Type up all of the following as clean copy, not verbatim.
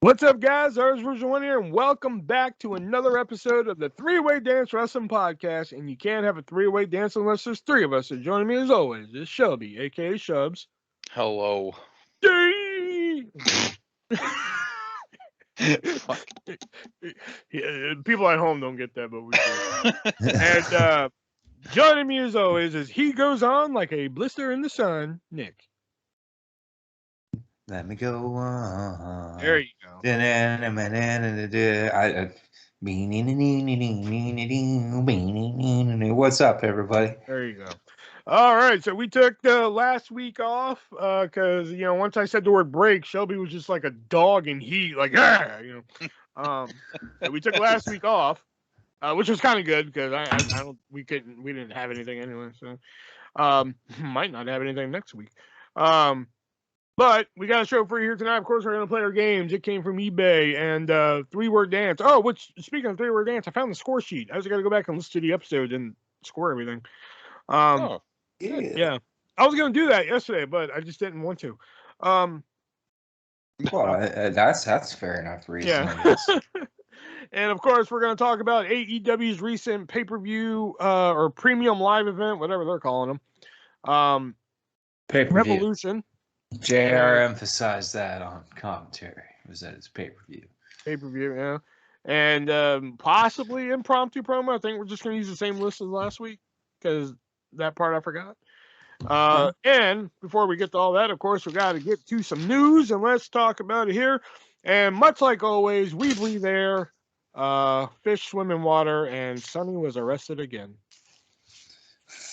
What's up, guys? ArtistVersion1 here, and welcome back to another episode of the Three-Way Dance Wrestling Podcast. And you can't have a three-way dance unless there's three of us. So joining me as always is Shelby, aka Shubs. Hello. Yeah, people at home don't get that, but we do. And joining me as always is he goes on like a blister in the sun, Nick. Let me go on. There you go. What's up, everybody? There you go. All right, so we took last week off because once I said the word break, Shelby was just like a dog in heat, like so we took last week off, which was kind of good because we didn't have anything anyway, so might not have anything next week. But we got a show for you here tonight. Of course, we're going to play our games. It came from eBay and three-word dance. Oh, which, speaking of three-word dance, I found the score sheet. I just got to go back and listen to the episode and score everything. Yeah. I was going to do that yesterday, but I just didn't want to. Well, that's fair enough reason. Yeah. And, of course, we're going to talk about AEW's recent pay-per-view or premium live event, whatever they're calling them. Pay-per-view. Revolution. JR emphasized that on commentary. Was that it's pay-per-view? Pay-per-view, yeah. And possibly impromptu promo. I think we're just going to use the same list as last week because that part I forgot. And before we get to all that, of course, we got to get to some news, and let's talk about it here. And much like always, we breathe air, fish swim in water, and Sonny was arrested again.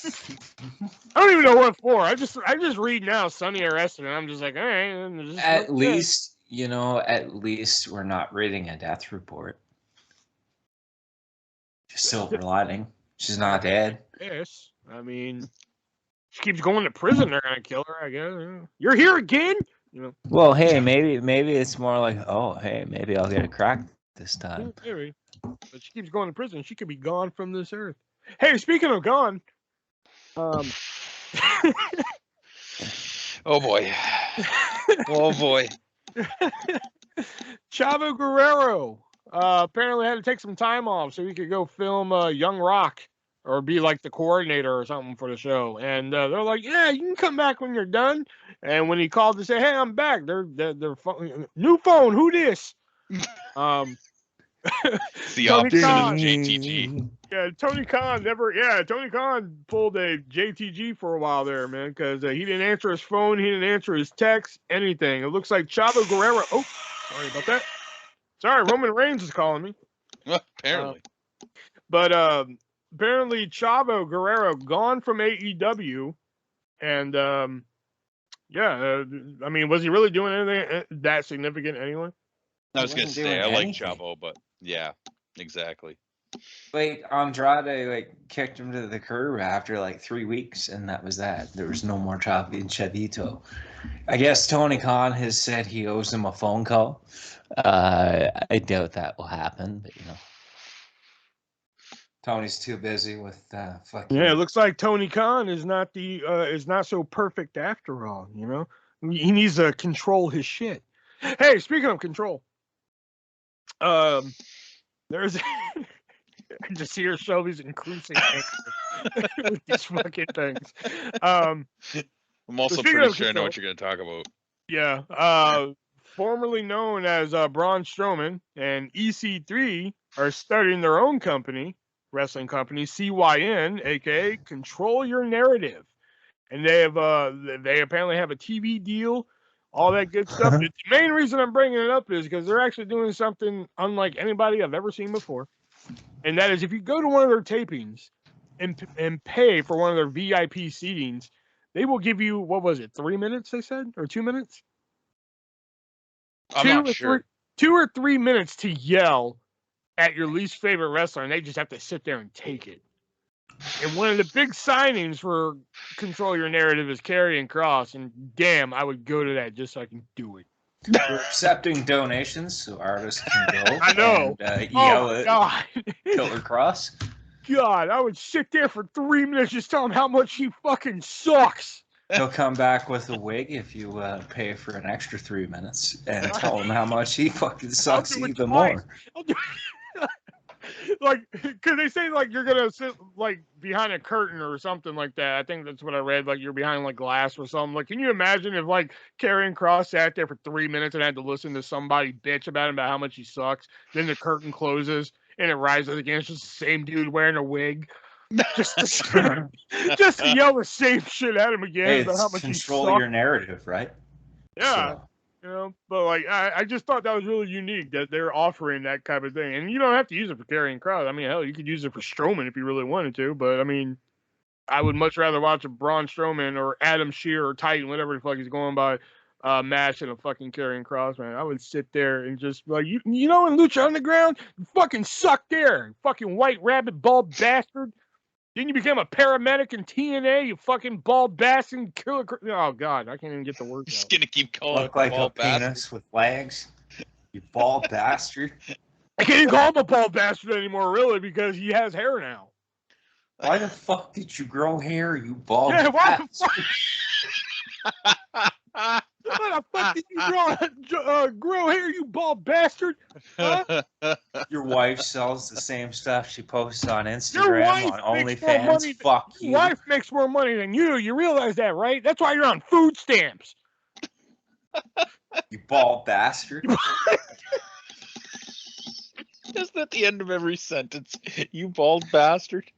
I don't even know what for. I just read now Sonny arrested, and I'm just like, all right. At least we're not reading a death report. Just silver lining. She's not dead. Yes. I mean, she keeps going to prison. They're gonna kill her, I guess. You're here again. Well, hey, maybe it's more like, oh, hey, maybe I'll get a crack this time. Maybe. But she keeps going to prison. She could be gone from this earth. Hey, speaking of gone. Oh boy. Oh boy. Chavo Guerrero apparently had to take some time off so he could go film Young Rock or be like the coordinator or something for the show. And they're like, yeah, you can come back when you're done. And when he called to say, hey, I'm back, they're new phone, who this? The opposite of JTG. Yeah, Tony Khan pulled a JTG for a while there, man, because he didn't answer his phone, he didn't answer his text, anything. It looks like Chavo Guerrero. Oh, sorry about that. Sorry, Roman Reigns is calling me. Apparently. But apparently Chavo Guerrero gone from AEW, and I mean, was he really doing anything that significant anyway? I was going to say, I like Chavo, but yeah, exactly. Like Andrade kicked him to the curb after 3 weeks, and that was that. There was no more Chavito. I guess Tony Khan has said he owes him a phone call. I doubt that will happen, but Tony's too busy with fucking. Yeah, it looks like Tony Khan is not so perfect after all. He needs to control his shit. Hey, speaking of control, there's. I just hear Shelby's increasing with these fucking things. I'm also pretty sure I know what you're going to talk about. Yeah. Formerly known as Braun Strowman and EC3 are starting their own wrestling company, CYN, aka Control Your Narrative. And they apparently have a TV deal, all that good stuff. The main reason I'm bringing it up is because they're actually doing something unlike anybody I've ever seen before. And that is if you go to one of their tapings and pay for one of their VIP seatings, they will give you, 3 minutes, they said? Or 2 minutes? I'm not sure. 2 or 3 minutes to yell at your least favorite wrestler, and they just have to sit there and take it. And one of the big signings for Control Your Narrative is Karrion Kross, and damn, I would go to that just so I can do it. We're accepting donations so artists can go. I know. And, yell at God. Killer Kross. God, I would sit there for 3 minutes just telling him how much he fucking sucks. He'll come back with a wig if you pay for an extra 3 minutes and tell him how much he fucking sucks do it even twice. more. I'll do like, because they say like you're gonna sit like behind a curtain or something like that. I think that's what I read. Like you're behind like glass or something. Like, can you imagine if like Karrion Kross sat there for 3 minutes and had to listen to somebody bitch about him about how much he sucks? Then the curtain closes and it rises again. It's just the same dude wearing a wig, just to yell the same shit at him again Hey, about how it's much he control sucks. your narrative, right? Yeah. So, You know, but like I just thought that was really unique that they're offering that type of thing, and you don't have to use it for Karrion Kross. I mean, hell, you could use it for Strowman if you really wanted to. But I mean, I would much rather watch a Braun Strowman or Adam Shear or Titan, whatever the fuck he's going by, match than a fucking Karrion Kross, man. I would sit there and just like you know, in Lucha Underground, you fucking suck there, fucking white rabbit bald bastard. Then you became a paramedic in TNA, you fucking bald bastard killer. Oh god, I can't even get the words Just out. gonna keep calling look like a bald bastard. penis with legs. You bald bastard. I can't even call him a bald bastard anymore, really, because he has hair now. Why the fuck did you grow hair, you bald Yeah, why the bastard? Why the fuck did you grow hair, you bald bastard? Huh? Your wife sells the same stuff she posts on Your Instagram, wife on makes more money. OnlyFans. Fuck Your you. wife makes more money than you. You realize that, right? That's why you're on food stamps. You bald bastard. Isn't that the end of every sentence? You bald bastard.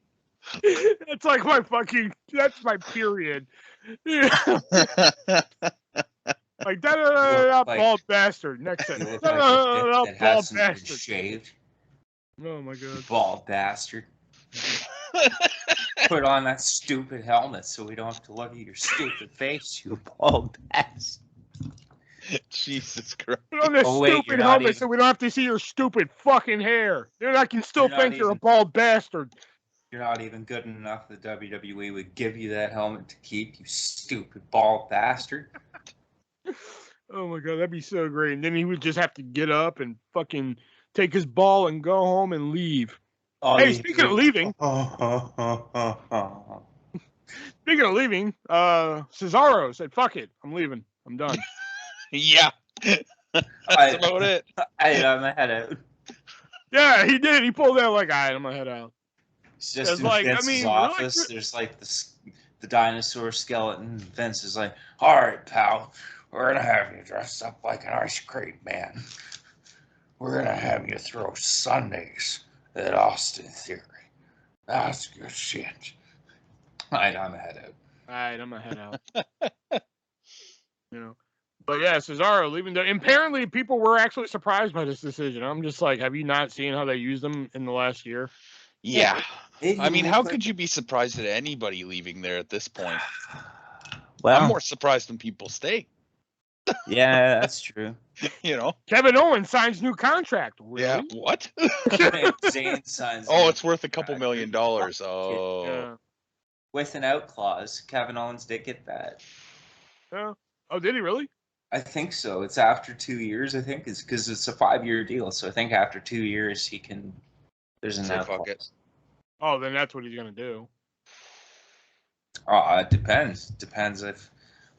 That's like my fucking. That's my period. Yeah. Like Look like- bald bastard. Next You sentence. look like a dick that Bald hasn't been bastard. shaved. Oh my You god. bald bastard. Put on that stupid helmet so we don't have to look at your stupid face, you bald bastard. Jesus Christ. Put on this Oh, wait, stupid you're not helmet even- so we don't have to see your stupid fucking hair. Then I can still You're not think you're a even- bald bastard. You're not even good enough. The WWE would give you that helmet to keep, you stupid bald bastard. Oh my god, that'd be so great. And then he would just have to get up and fucking take his ball and go home and leave. Oh, Hey, you speaking of would- leaving, Cesaro said, "Fuck it, I'm leaving. I'm done." Yeah. That's about it. I had my head out. Yeah, he did. He pulled out like, "All right, I'm gonna head out." It's just It's in like, I Vince's mean, really office. There's like the dinosaur skeleton. Vince is like, "All right, pal, we're gonna have you dressed up like an ice cream man. We're gonna have you throw Sundays at Austin Theory. That's good shit." All right, I'm head out. All right, I'm gonna head out. You know, but yeah, Cesaro leaving. Apparently, people were actually surprised by this decision. I'm just like, have you not seen how they used them in the last year? Yeah. It I mean, looked how like- could you be surprised at anybody leaving there at this point? Well, I'm more surprised when people stay. yeah, that's true. You know? Kevin Owens signs new contract. Really? Yeah. What? Zayn signs Oh, new it's worth a couple $1 contract. million. Oh. Yeah. with an out clause. Kevin Owens did get that. Yeah. Oh, did he really? I think so. It's after 2 years. I think it's because it's a 5-year deal. So I think after 2 years he can. There's an Say out fuck it. clause. Oh, then that's what he's gonna do. It depends. Depends if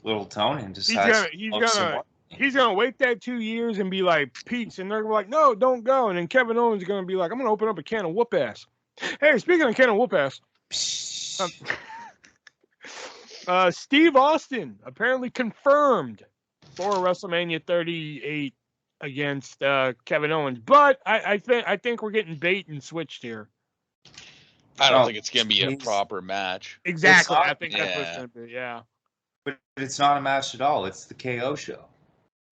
Little Tony decides. He's gonna wait that 2 years and be like, peace, and they're gonna be like, no, don't go. And then Kevin Owens is gonna be like, I'm gonna open up a can of whoop ass. Hey, speaking of can of whoop ass, Steve Austin apparently confirmed for WrestleMania 38 against Kevin Owens, but I think we're getting bait and switched here. I don't Oh, think it's gonna be a please. proper match. Exactly, not- I think that's what it's yeah. gonna be. Yeah, But it's not a match at all. It's the KO show.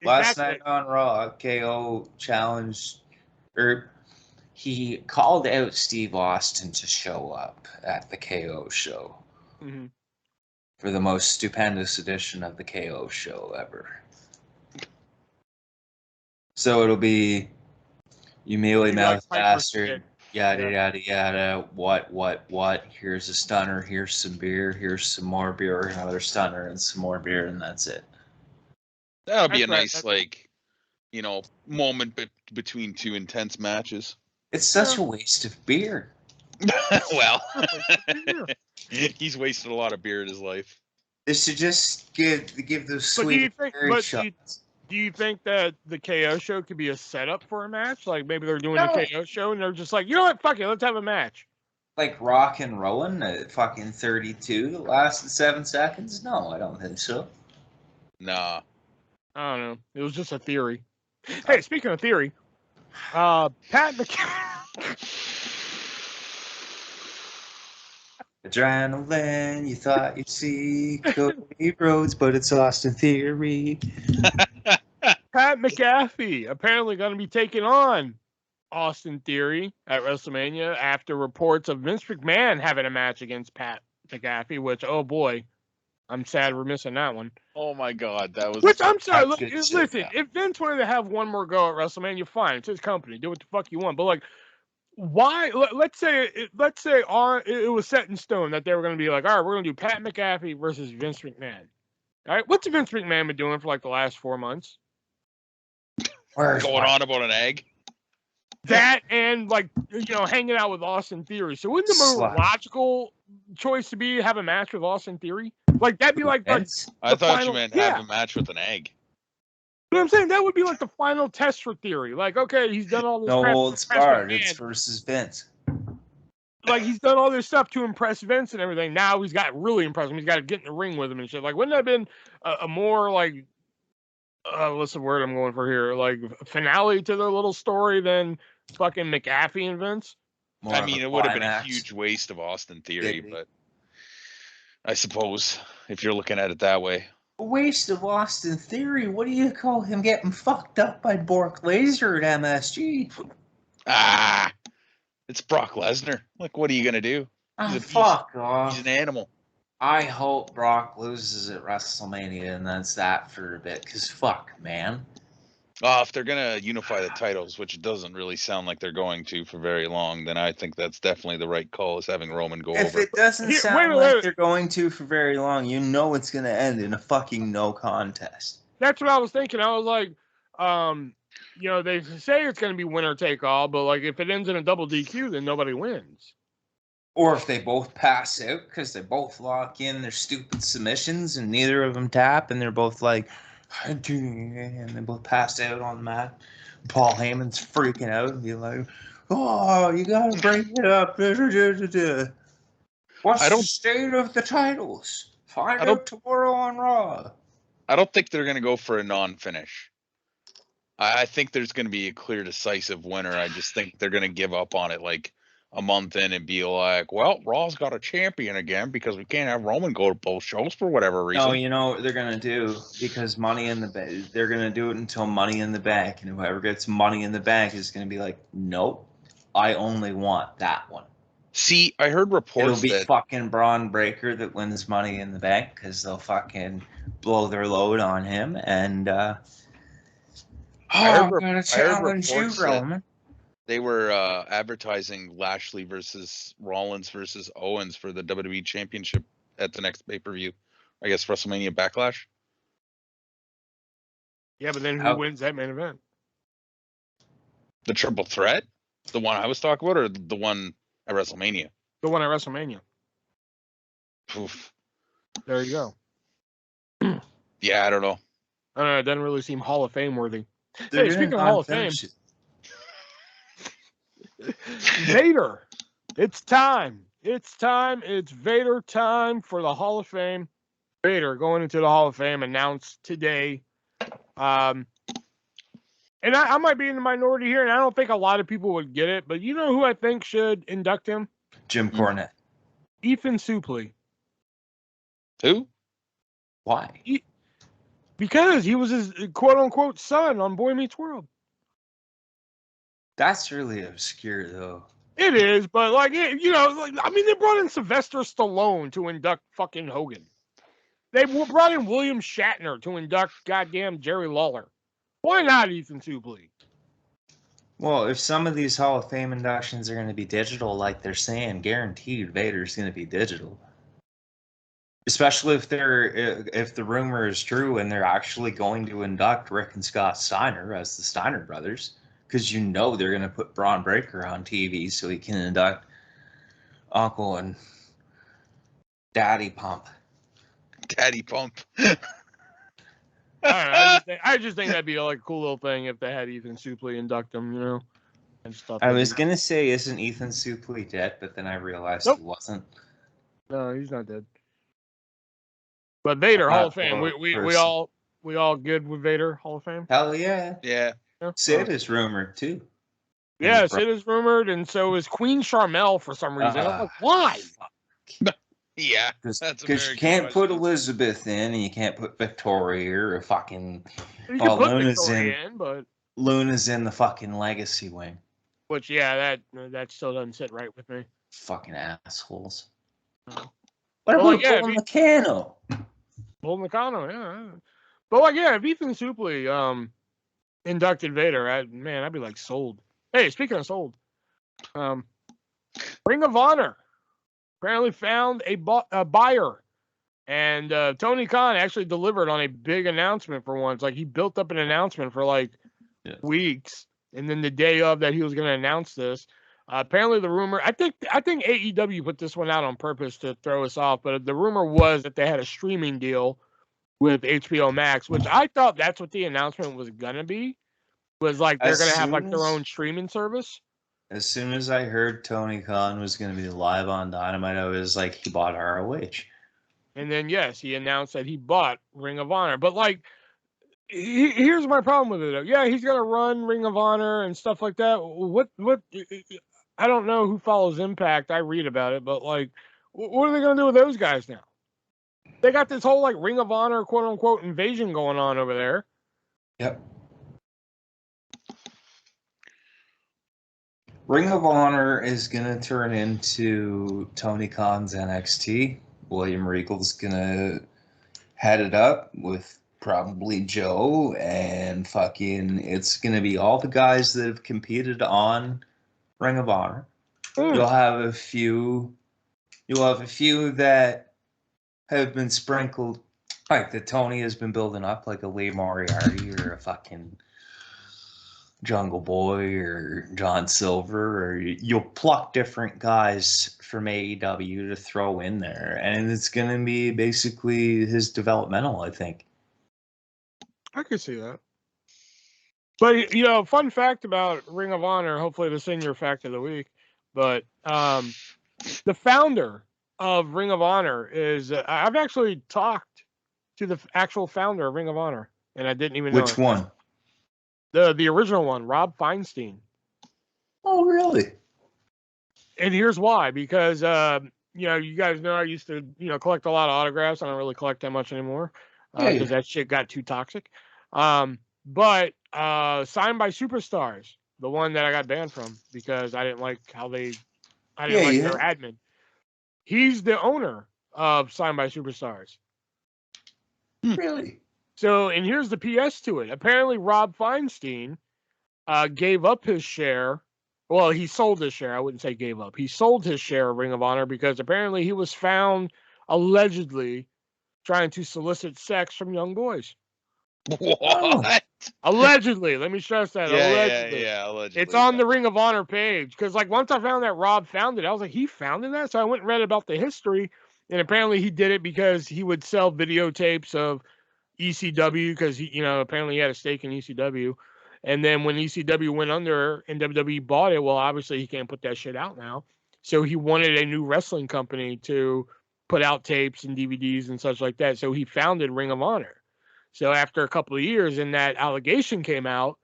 Last exactly. night on Raw, KO challenged, or he called out Steve Austin to show up at the KO show Mhm. for the most stupendous edition of the KO show ever. So it'll be you mealy Be like mouth Piper bastard, Stick. yada Yeah. yada yada. What? Here's a stunner. Here's some beer. Here's some more beer. Another stunner and some more beer, and that's it. That'll be a That's right, nice, like, you know, moment between two intense matches. It's such a waste of beer. Well, Yeah. he's wasted a lot of beer in his life. They should just give those But do you sweet think? marriage But shots. do you think that the KO show could be a setup for a match? Like maybe they're doing No. a KO show and they're just like, you know what, fuck it, let's have a match. Like Rock and Rowan at fucking 32 that lasted 7 seconds? No, I don't think so. Nah. I don't know. It was just a theory. Hey, speaking of theory, Pat McAfee. Adrenaline, you thought you'd see Cody Rhodes, but it's Austin Theory. Pat McAfee apparently going to be taking on Austin Theory at WrestleMania after reports of Vince McMahon having a match against Pat McAfee, which, oh boy, I'm sad we're missing that one. Oh my God, that was. Which, I'm sorry, look, good listen, shit, yeah. if Vince wanted to have one more go at WrestleMania, fine, it's his company, do what the fuck you want. But, like, why, let's say it was set in stone that they were going to be like, all right, we're going to do Pat McAfee versus Vince McMahon. All right, what's Vince McMahon been doing for, like, the last 4 months? Where's Going on about an egg? That and, like, hanging out with Austin Theory. So wouldn't the more Slap. logical choice to be have a match with Austin Theory? Like, that'd be like Vince? I thought final- you meant yeah. have a match with an egg. But I'm saying that would be like the final test for Theory. Like, okay, he's done all this No crap to holds impress barred. McMahon. It's versus Vince. Like, he's done all this stuff to impress Vince and everything. Now he's got really impressed him. He's got to get in the ring with him and shit. Like, wouldn't that have been a more, like, what's the word I'm going for here? Like, finale to their little story than fucking McAfee and Vince? More I of mean, a it would have been a climax. huge waste of Austin Theory, Maybe. but I suppose if you're looking at it that way. A waste of Austin Theory. What do you call him getting fucked up by Bork Laser at MSG? Ah, it's Brock Lesnar. Like, what are you gonna do? Oh, He's a beast. fuck He's off. an animal. I hope Brock loses at WrestleMania and that's that for a bit, because fuck, man. If they're gonna unify the titles, which it doesn't really sound like they're going to for very long, then I think that's definitely the right call, is having Roman go If over. it doesn't Here, sound wait, like wait. they're going to for very long, you know it's going to end in a fucking no contest. That's what I was thinking. I was like, they say it's going to be winner take all, but like if it ends in a double DQ, then nobody wins. Or if they both pass out because they both lock in their stupid submissions and neither of them tap and they're both like, and they both pass out on the mat. Paul Heyman's freaking out and be like, oh, you got to break it up. What's the state of the titles? Find out tomorrow on Raw. I don't think they're gonna go for a non-finish. I think there's gonna be a clear, decisive winner. I just think they're gonna give up on it like a month in and be like, well, Raw's got a champion again because we can't have Roman go to both shows for whatever reason. No, you know what they're going to do? Because Money in the Bank, they're going to do it until Money in the Bank. And whoever gets Money in the Bank is going to be like, nope, I only want that one. See, I heard reports It'll be that fucking Braun Breaker that wins Money in the Bank because they'll fucking blow their load on him. And, I'm going to challenge you, Roman. they were advertising Lashley versus Rollins versus Owens for the WWE Championship at the next pay-per-view. I guess WrestleMania Backlash. Yeah, but then who wins that main event? The triple threat? The one I was talking about or the one at WrestleMania? The one at WrestleMania. Oof. There you go. Yeah, I don't know. I don't know. It doesn't really seem Hall of Fame worthy. They're Hey, speaking of Hall of Fame, finish Vader. It's time. It's time. It's Vader time for the Hall of Fame. Vader going into the Hall of Fame announced today. And I might be in the minority here, and I don't think a lot of people would get it, but you know who I think should induct him? Jim Cornette. Ethan Suplee. Who? Why? Because he was his quote-unquote son on Boy Meets World. That's really obscure, though. It is, but like, they brought in Sylvester Stallone to induct fucking Hogan. They brought in William Shatner to induct goddamn Jerry Lawler. Why not Ethan Suplee? Well, if some of these Hall of Fame inductions are going to be digital, like they're saying, guaranteed Vader's going to be digital. Especially if the rumor is true and they're actually going to induct Rick and Scott Steiner as the Steiner brothers, because you know they're going to put Braun Breaker on TV so he can induct Uncle and Daddy Pump. Daddy Pump. I don't know. I just think that'd be like a cool little thing if they had Ethan Suplee induct him, you know. I just thought I that'd was be- gonna say, isn't Ethan Suplee dead? But then I realized Nope. he wasn't. No, he's not dead. But Vader, Hall of Fame. We all good with Vader, Hall of Fame? Hell yeah. Yeah. Sid is rumored too. Yeah, Sid is rumored, and so is Queen Charmel for some reason. I'm like, why? Yeah. Because you can't put Elizabeth in, and you can't put Victoria or fucking. You Well, can put Luna's Victoria in, but Luna's in the fucking legacy wing. which that still doesn't sit right with me. Fucking assholes. No. What Well, about like, Paul Meccano? Paul Meccano, yeah. But like, yeah, if Ethan Suplee inducted Vader, I'd be like sold. Hey, speaking of sold, Ring of Honor apparently found a buyer, and Tony Khan actually delivered on a big announcement for once. Like, he built up an announcement for like weeks, and then the day of that he was going to announce this. Apparently, the rumor, I think AEW put this one out on purpose to throw us off, but the rumor was that they had a streaming deal with HBO Max, which I thought that's what the announcement was going to be. Was like they're going to have like their own streaming service. As soon as I heard Tony Khan was going to be live on Dynamite, I was like, he bought ROH. And then, yes, he announced that he bought Ring of Honor. But, like, here's my problem with it. Yeah, he's going to run Ring of Honor and stuff like that. What? I don't know who follows Impact. I read about it. But, like, what are they going to do with those guys now? They got this whole, like, Ring of Honor, quote-unquote, invasion going on over there. Yep. Ring of Honor is going to turn into Tony Khan's NXT. William Regal's going to head it up with probably Joe, and fucking it's going to be all the guys that have competed on Ring of Honor. You'll have a few that have been sprinkled, like that Tony has been building up, like a Lee Moriarty or a fucking Jungle Boy or John Silver, or you'll pluck different guys from AEW to throw in there, and it's going to be basically his developmental, I think. I could see that. But, you know, fun fact about Ring of Honor, hopefully this isn't your fact of the week, but the founder of Ring of Honor is, I've actually talked to the actual founder of Ring of Honor, and I didn't even know Which one? The original one, Rob Feinstein. Oh, really? And here's why. Because, you know, you guys know I used to, you know, collect a lot of autographs. I don't really collect that much anymore because that shit got too toxic. But Signed by Superstars, the one that I got banned from because I didn't like how their admin. He's the owner of Signed by Superstars. Really? So, and here's the PS to it. Apparently, Rob Feinstein gave up his share. Well, he sold his share. I wouldn't say gave up. He sold his share of Ring of Honor because apparently he was found allegedly trying to solicit sex from young boys. What? Allegedly. Let me stress that. Allegedly. Yeah, allegedly. It's on the Ring of Honor page. Because, like, once I found that Rob founded it, I was like, he founded that? So I went and read about the history. And apparently he did it because he would sell videotapes of ECW because he, you know, apparently he had a stake in ECW. And then when ECW went under and WWE bought it, well, obviously he can't put that shit out now. So he wanted a new wrestling company to put out tapes and DVDs and such like that. So he founded Ring of Honor. So after a couple of years and that allegation came out,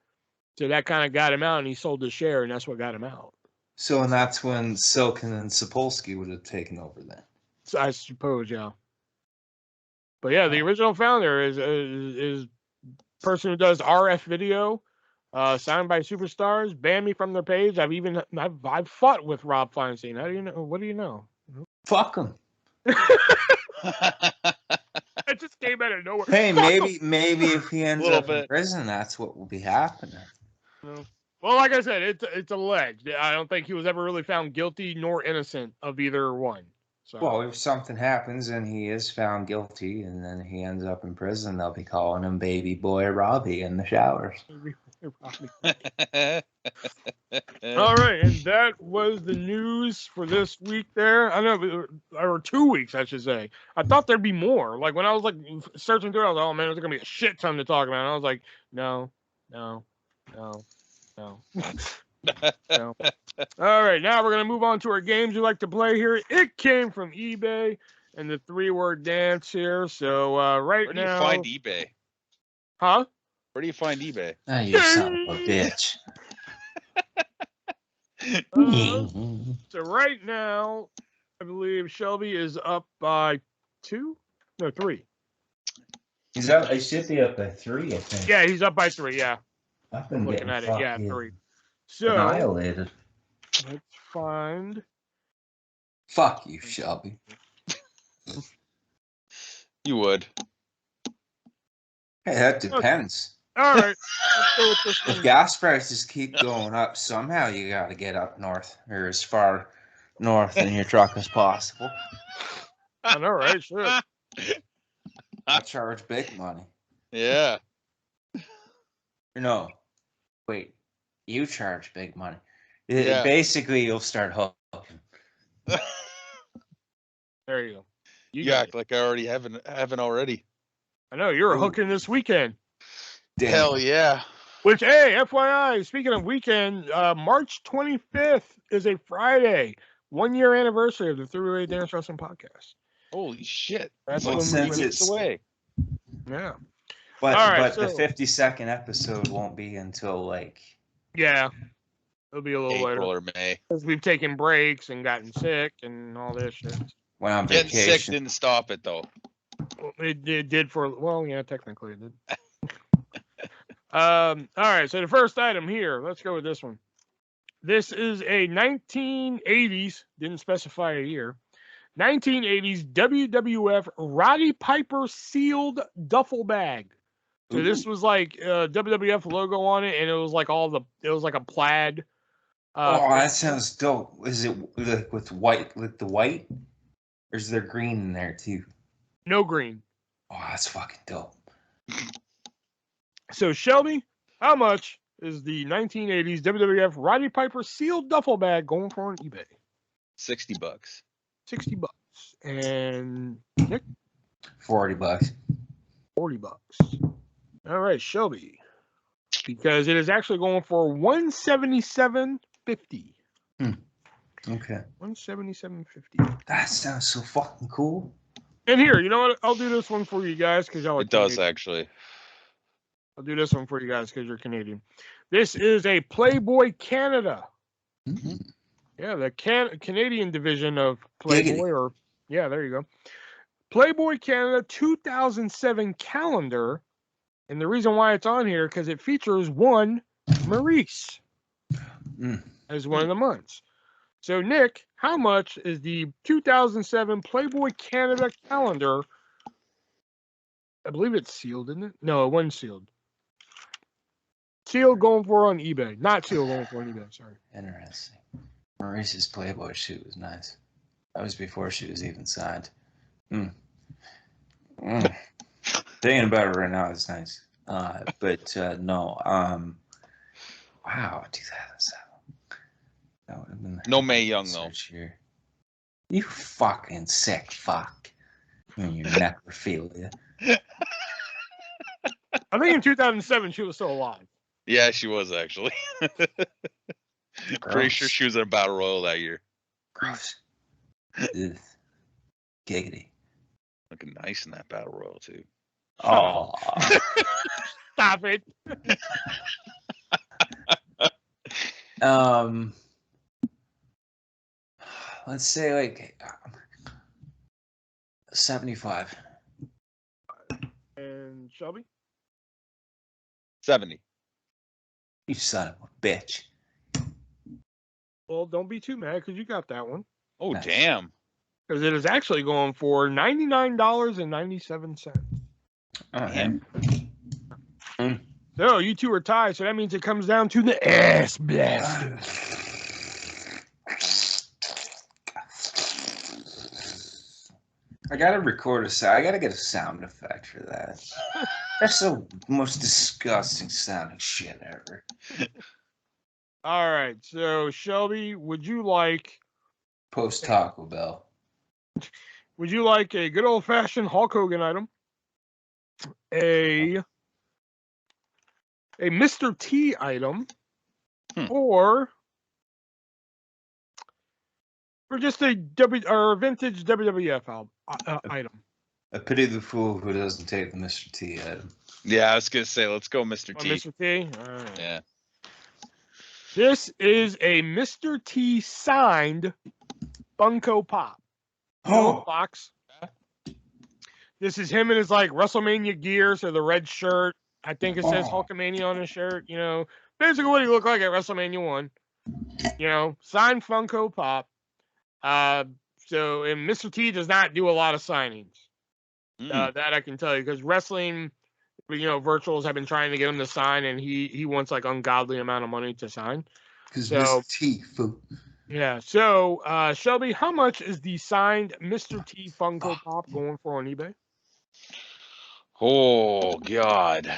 so that kind of got him out and he sold his share and that's what got him out. So, and that's when Silken and Sapolsky would have taken over then. So I suppose, yeah. But yeah, the original founder is person who does RF video, Signed by Superstars, banned me from their page. I've fought with Rob Feinstein. How do you know? What do you know? Fuck him. It just came out of nowhere. Hey, maybe if he ends up in prison, that's what will be happening. Well, like I said, it's alleged. I don't think he was ever really found guilty nor innocent of either one. So. Well, if something happens and he is found guilty and then he ends up in prison, they'll be calling him Baby Boy Robbie in the showers. All right, and that was the news for this week there. I know, or 2 weeks, I should say. I thought there'd be more. Like, when I was, like, searching through it, I was like, oh, man, there's going to be a shit ton to talk about. And I was like, no. No. So, all right, now we're going to move on to our games we like to play here. It came from eBay and the 3-word dance here. So, right Where do you now... find eBay? Huh? Where do you find eBay? Ah, you son of a bitch. So right now, I believe Shelby is up by 2? No, 3. He's up. I should be up by 3, I think. Yeah, he's up by 3, yeah. I've been I'm looking getting at it. Yeah, fucking 3. So, annihilated. let's find... Fuck you, Shelby. You would. Hey, that depends. All right, let's go with this If one. gas prices keep going up, somehow you got to get up north, or as far north in your truck as possible. I know, right? Sure. I charge big money. Yeah. No, wait, you charge big money. Yeah. Basically, you'll start hooking. There you go. You act like I already haven't already. I know, you're Ooh. hooking this weekend. Damn. Hell yeah. Which, hey, FYI, speaking of weekend, March 25th is a Friday. 1-year anniversary of the Three-Way Dance Wrestling Podcast. Holy shit. That's Well, when since we... it's away. Yeah. But All right, but so- the 52nd episode won't be until like Yeah. It'll be a little April later. or May. Because we've taken breaks and gotten sick and all this shit. when I'm Getting sick vacation. didn't stop it though. Well, it did for... Well, yeah, technically it did. All right, so the first item here, let's go with this one. This is a 1980s, didn't specify a year, 1980s WWF Roddy Piper sealed duffel bag. So this was like WWF logo on it, and it was like it was like a plaid. Oh, that sounds dope. Is it like with white, with the white, or is there green in there too? No green. Oh, that's fucking dope. So Shelby, how much is the 1980s WWF Roddy Piper sealed duffel bag going for on eBay? $60. $60. And Nick, $40. $40. All right, Shelby, because it is actually going for $177.50. Okay. $177.50. That sounds so fucking cool. And here, you know what? I'll do this one for you guys because y'all are It does Canadian. actually. I'll do this one for you guys because you're Canadian. This is a Playboy Canada. Mm. Yeah, the Canadian division of Playboy. Giggity. Yeah, there you go. Playboy Canada 2007 calendar. And the reason why it's on here because it features one Maurice as one of the months. So, Nick, how much is the 2007 Playboy Canada calendar? I believe it's sealed, isn't it? No, it wasn't sealed. Sealed going for on eBay. Not sealed going for on eBay, sorry. Interesting. Maurice's Playboy shoot was nice. That was before she was even signed. Thinking about it right now, it's nice. But no. Wow, 2007. That would have been No Mae Young though. year. You fucking sick fuck. And your necrophilia. I think in 2007 she was still alive. Yeah, she was actually. Pretty sure she was in a battle royal that year. Gross. Ugh. Giggity. Looking nice in that battle royal too. Oh. Stop it. Let's say like 75. And Shelby? 70. You son of a bitch. Well, don't be too mad because you got that one. Oh Nice. damn. Because it is actually going for $99.97. Damn. So you two are tied, so that means it comes down to the ass blaster. I gotta record a sound. I gotta get a sound effect for that. That's the most disgusting sounding shit ever. All right. So Shelby, would you like Post Taco Bell. a good old fashioned Hulk Hogan item? A Mr. T item, or just a vintage WWF item? I pity the fool who doesn't take the Mr. T item. Yeah, I was gonna say, let's go, Mr. Oh, T. Mr. T. All right. Yeah. This is a Mr. T signed Funko Pop. Oh, Box. This is him in his like WrestleMania gear, so the red shirt. I think it says Hulkamania on his shirt. You know, basically what he looked like at WrestleMania 1. You know, signed Funko Pop. So and Mr. T does not do a lot of signings. That I can tell you, because wrestling, virtuals have been trying to get him to sign, and he wants like ungodly amount of money to sign. because So, Mr. T, fool. yeah. So, Shelby, how much is the signed Mr. T Funko Pop going for on eBay? Oh God.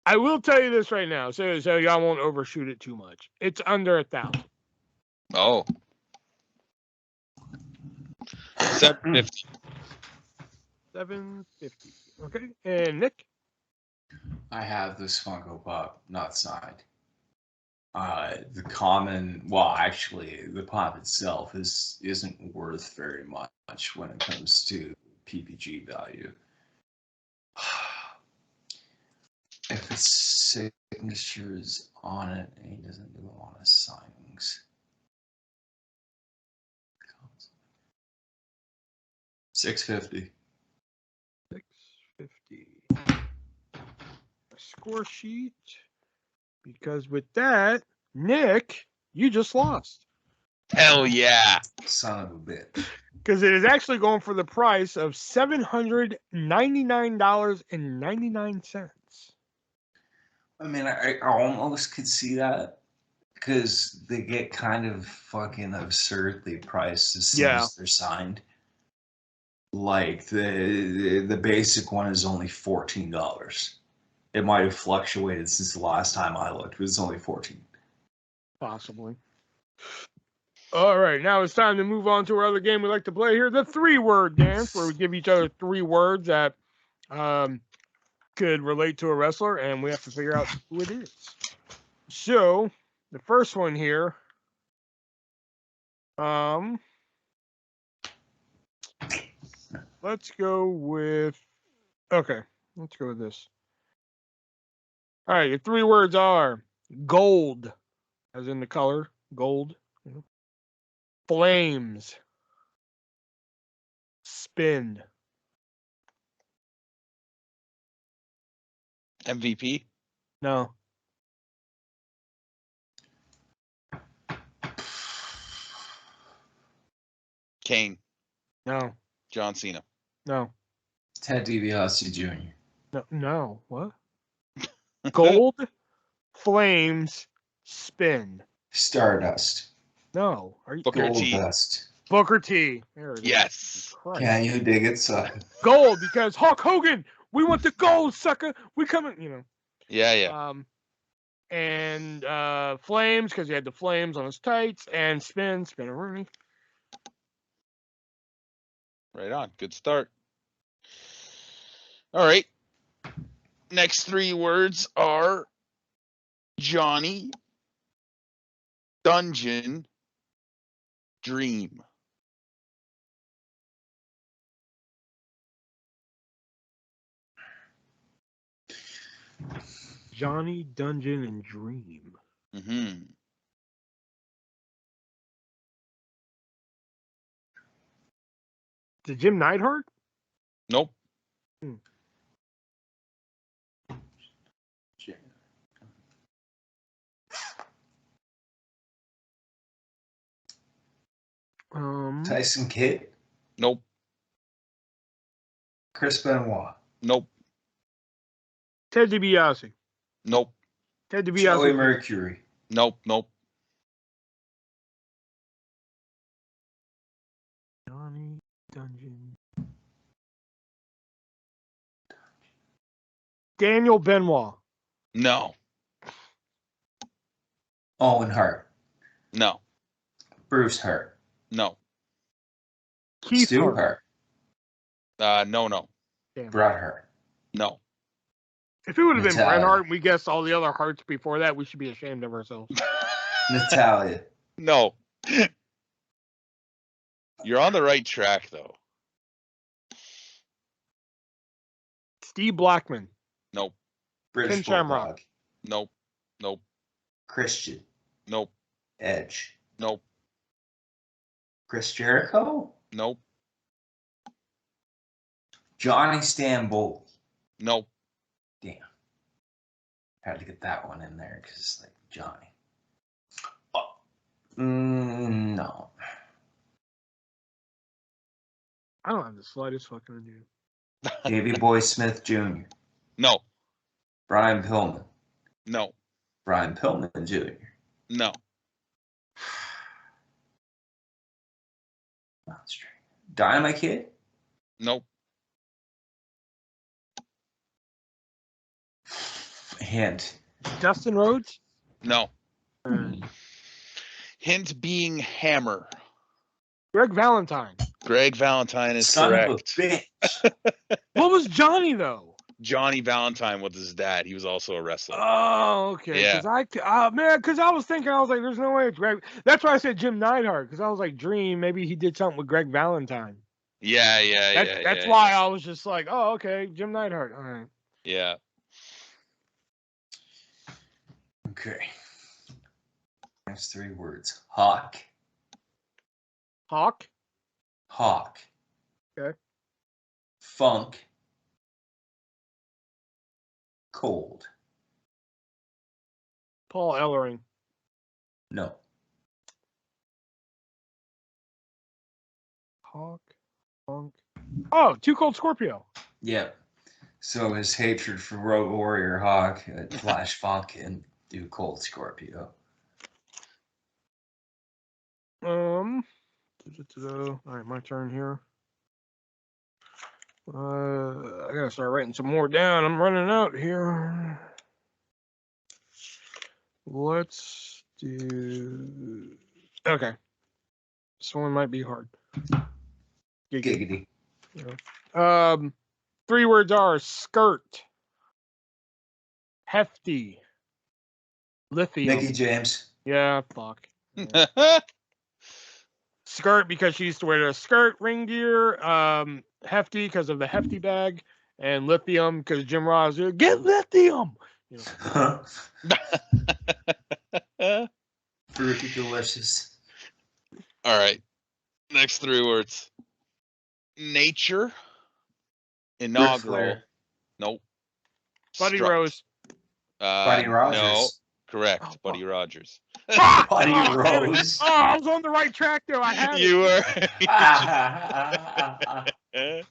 I will tell you this right now, so y'all won't overshoot it too much. It's under 1,000. Oh. 750. 750. Okay. And Nick? I have this Funko Pop, not signed. The common, well, actually, the pop itself isn't worth very much when it comes to PPG value. If his signature is on it and he doesn't do a lot of signings. 650. 650. A score sheet. Because with that, Nick, you just lost. Hell yeah. Son of a bitch. Because it is actually going for the price of $799.99. I mean, I almost could see that because they get kind of fucking absurdly priced as soon as they're signed. Like the basic one is only $14. It might have fluctuated since the last time I looked, but it's only 14. Possibly. All right, now it's time to move on to our other game we like to play here, the 3-word dance, where we give each other 3 words that could relate to a wrestler, and we have to figure out who it is. So, the first one here, let's go with this. All right, your 3 words are gold, as in the color, gold. Flames. Spin. MVP. No. Kane. No. John Cena. No. Ted DiBiase Jr. No. No. What? Gold. Flames. Spin. Stardust. No. Are you Booker Gold T. Dust. Booker T. There it is. Yes. Christ. Can you dig it, sucker? Gold, because Hulk Hogan, we want the gold, sucker. We coming, Yeah, yeah. And flames, because he had the flames on his tights, and spin a Rooney. Right on. Good start. All right. Next 3 words are Johnny, Dungeon, Dream. Johnny, Dungeon, and Dream. Mm-hmm. Did Jim Neidhart? Nope. Tyson Kidd. Nope. Chris Benoit. Nope. Ted DiBiase. Nope. Ted DiBiase. Joey Mercury. Nope. Nope. Johnny, Dungeon. Daniel Benoit. No. Owen Hart. No. Bruce Hart. No. Keith Stu Hart. Hart. No. Damn. Bret Hart. No. If it would have been Bret Natalia. Hart and we guessed all the other Harts before that, we should be ashamed of ourselves. Natalia. No. You're on the right track, though. Steve Blackman. Nope. British Ken Shamrock. Bulldog. Nope. Nope. Christian. Nope. Edge. Nope. Chris Jericho. Nope. Johnny Stamboli. Nope. Damn. Had to get that one in there because, like, Johnny. Oh. No. I don't have the slightest fucking idea. Davey Boy Smith Jr. No. Brian Pillman. No. Brian Pillman Jr. No. Not straight. Dynamite Kid. Nope. Hint. Dustin Rhodes? No. Uh, Hint being Hammer. Greg Valentine. Greg Valentine is Son correct. of a bitch. What was Johnny, though? Johnny Valentine with his dad. He was also a wrestler. Oh, okay. Yeah. Because I was thinking, I was like, there's no way it's Greg. That's why I said Jim Neidhart, because I was like, Dream, maybe he did something with Greg Valentine. That's why I was just like, oh, okay, Jim Neidhart. All right. Yeah. Okay. Next 3 words. Hawk. Hawk? Hawk. Okay. Funk. Cold. Paul Ellering. No. Hawk. Funk. Oh, Too Cold Scorpio. Yep. So his hatred for Road Warrior Hawk, Flash Funk, and do Cold Scorpio. All right, my turn here. I gotta start writing some more down. I'm running out here. Let's do. Okay. This one might be hard. Giggity. 3 words are skirt, hefty, lithium. Mickey James. Yeah, fuck. Skirt because she used to wear a skirt, ring gear. Hefty because of the hefty bag, and lithium because Jim Ross get lithium. You know. Fruity delicious. All right. Next 3 words. Nature. Inaugural. Flair. Nope. Buddy Strut. Rose. Buddy Rogers. No. Correct. Oh, Buddy Rogers. Buddy Oh, damn it. Rose. Oh, I was on the right track there. I had You were. it.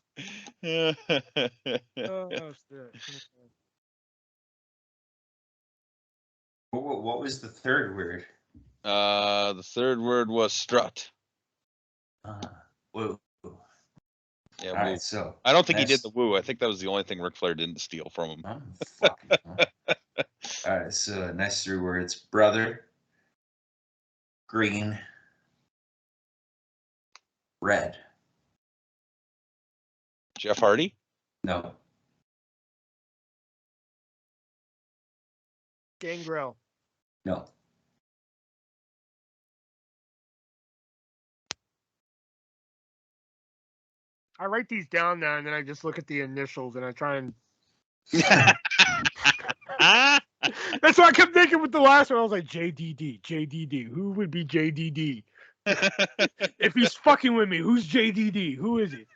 Oh, shit. What was the 3rd word? The 3rd word was strut. Woo. Yeah, All woo. right, so I don't think he did next- the woo. I think that was the only thing Ric Flair didn't steal from him. Oh, fucking hell. All right, so next 3 words: brother, green, red. Jeff Hardy? No. Gangrel. No. I write these down now, and then I just look at the initials, and I try and. That's what I kept thinking with the last one. I was like, JDD. Who would be JDD? If he's fucking with me, who's JDD? Who is it?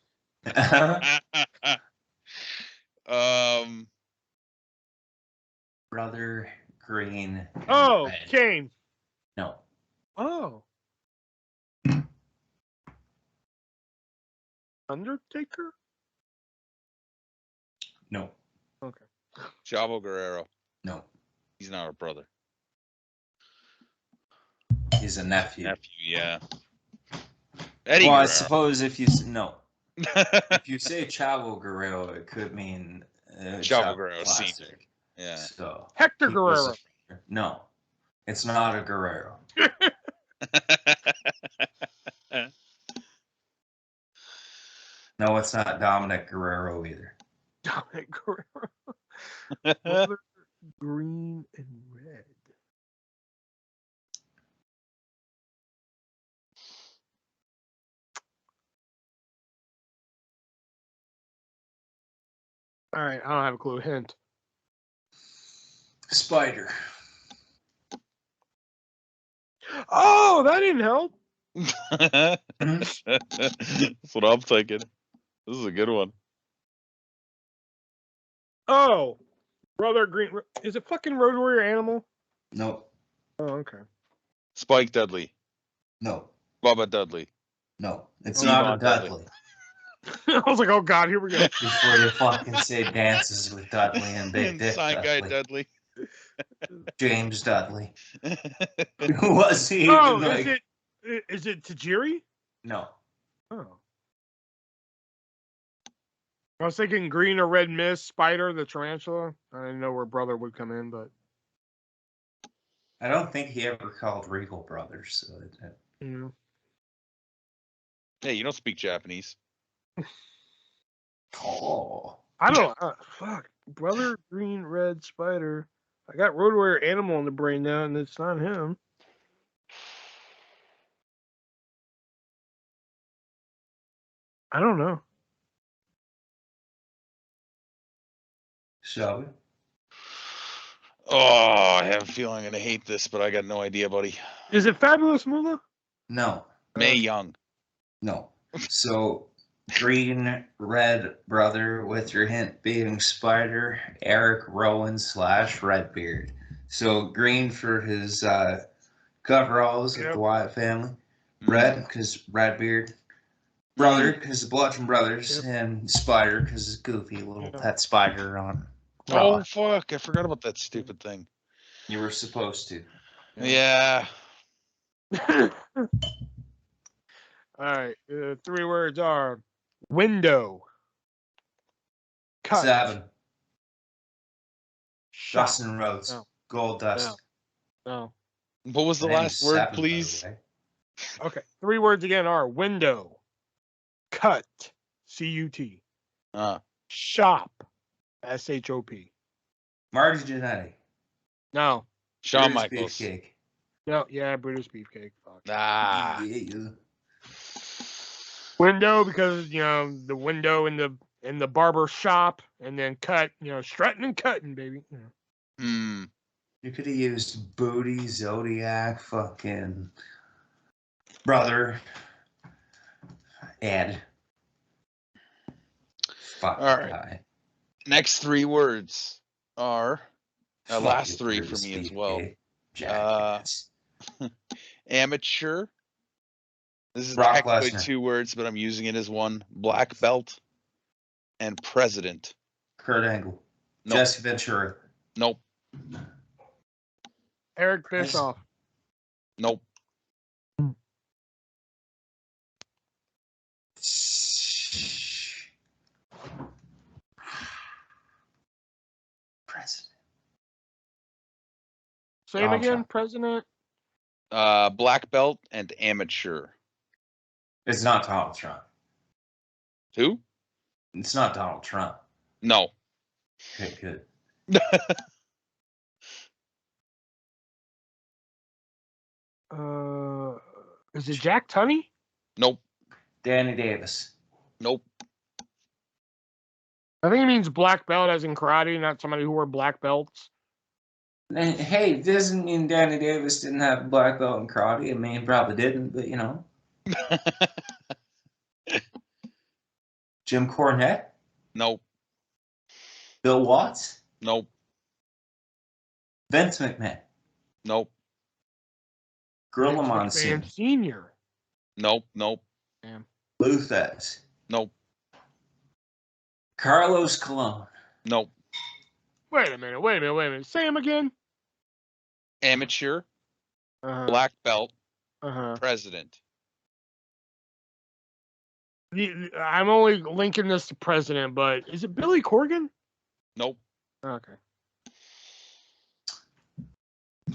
Brother, green. Oh, red. Kane. No. Oh. Undertaker? No. Okay. Chavo Guerrero. No. He's not a brother. He's a nephew. Nephew, yeah. Eddie Well, I Guerrero. suppose if you no, if you say Chavo Guerrero, it could mean Chavo Guerrero Classic. Senior. Yeah. So Hector he was Guerrero. no. It's not a Guerrero. No, it's not Dominic Guerrero either. Dominic Guerrero. Brother, green and red. All right, I don't have a clue. Hint. Spider. Oh, that didn't help. That's what I'm thinking. This is a good one. Oh, Brother Green. Is it fucking Road Warrior Animal? No. Oh, okay. Spike Dudley. No. Bubba Dudley. No. It's Oh, not Yvonne a Dudley. I was like, oh god, here we go. Before you fucking say Dances with Dudley and Big Dick Sign guy Dudley. Dudley. James Dudley. Who was he? Oh, Even like... is it Tajiri? No. Oh. I was thinking green or red mist, spider, the tarantula. I didn't know where brother would come in, but I don't think he ever called Regal Brothers. So yeah. Hey, you don't speak Japanese. Oh. I don't. Fuck, brother, green, red, spider. I got Road Warrior Animal in the brain now, and it's not him. I don't know. Shall we? Oh, I have a feeling I'm gonna hate this, but I got no idea, buddy. Is it Fabulous Moolah? No. Mae Young. No. So, green, red brother with your hint being Spider, Eric Rowan / Redbeard. So, green for his coveralls of the Wyatt family. Red because Redbeard. Brother because the Bludgeon Brothers. And Spider because it's goofy little pet spider on. Oh, Raw. fuck. I forgot about that stupid thing. You were supposed to. Yeah. All right. 3 words are window, cut, 7. shop. Dustin Rhodes. No. Gold Dust. No. What was the My name's last word, 7, by the please? way. Okay. 3 words again are window, cut, CUT, shop, SHOP. Marge Jannetty. No. Shawn Brutus Michaels. Beefcake. No. Yeah, Brutus Beefcake. Fuck. Ah. Yeah. Window because the window in the barber shop, and then cut. Strutting and cutting, baby. Hmm. You could have used Booty, Zodiac, fucking brother, Ed. Fuck All right. guy. Next 3 words are Fuck last you, 3 for Brutus me as Beefcake. well. Jackass. Amateur. This is Brock technically Lesnar. 2 words, but I'm using it as one. Black belt and president. Kurt Angle. Nope. Jesse Ventura. Nope. Eric Bischoff. Nope. President. Same Donald again, Trump. president. Black belt and amateur. It's not Donald Trump. Who? It's not Donald Trump. No. Okay, good. Is it Jack Tunney? Nope. Danny Davis. Nope. I think he means black belt as in karate, not somebody who wore black belts. And hey, it doesn't mean Danny Davis didn't have a black belt in karate. I mean, he probably didn't, but Jim Cornette? Nope. Bill Watts? Nope. Vince McMahon? Nope. Gorilla Vince Monsoon? McMahon Senior. Nope. Nope. Damn. Luthez? Nope. Carlos Colon? Nope. Wait a minute. Say him again. Amateur. Uh-huh. Black belt. Uh-huh. President. I'm only linking this to president, but is it Billy Corgan? Nope. Okay.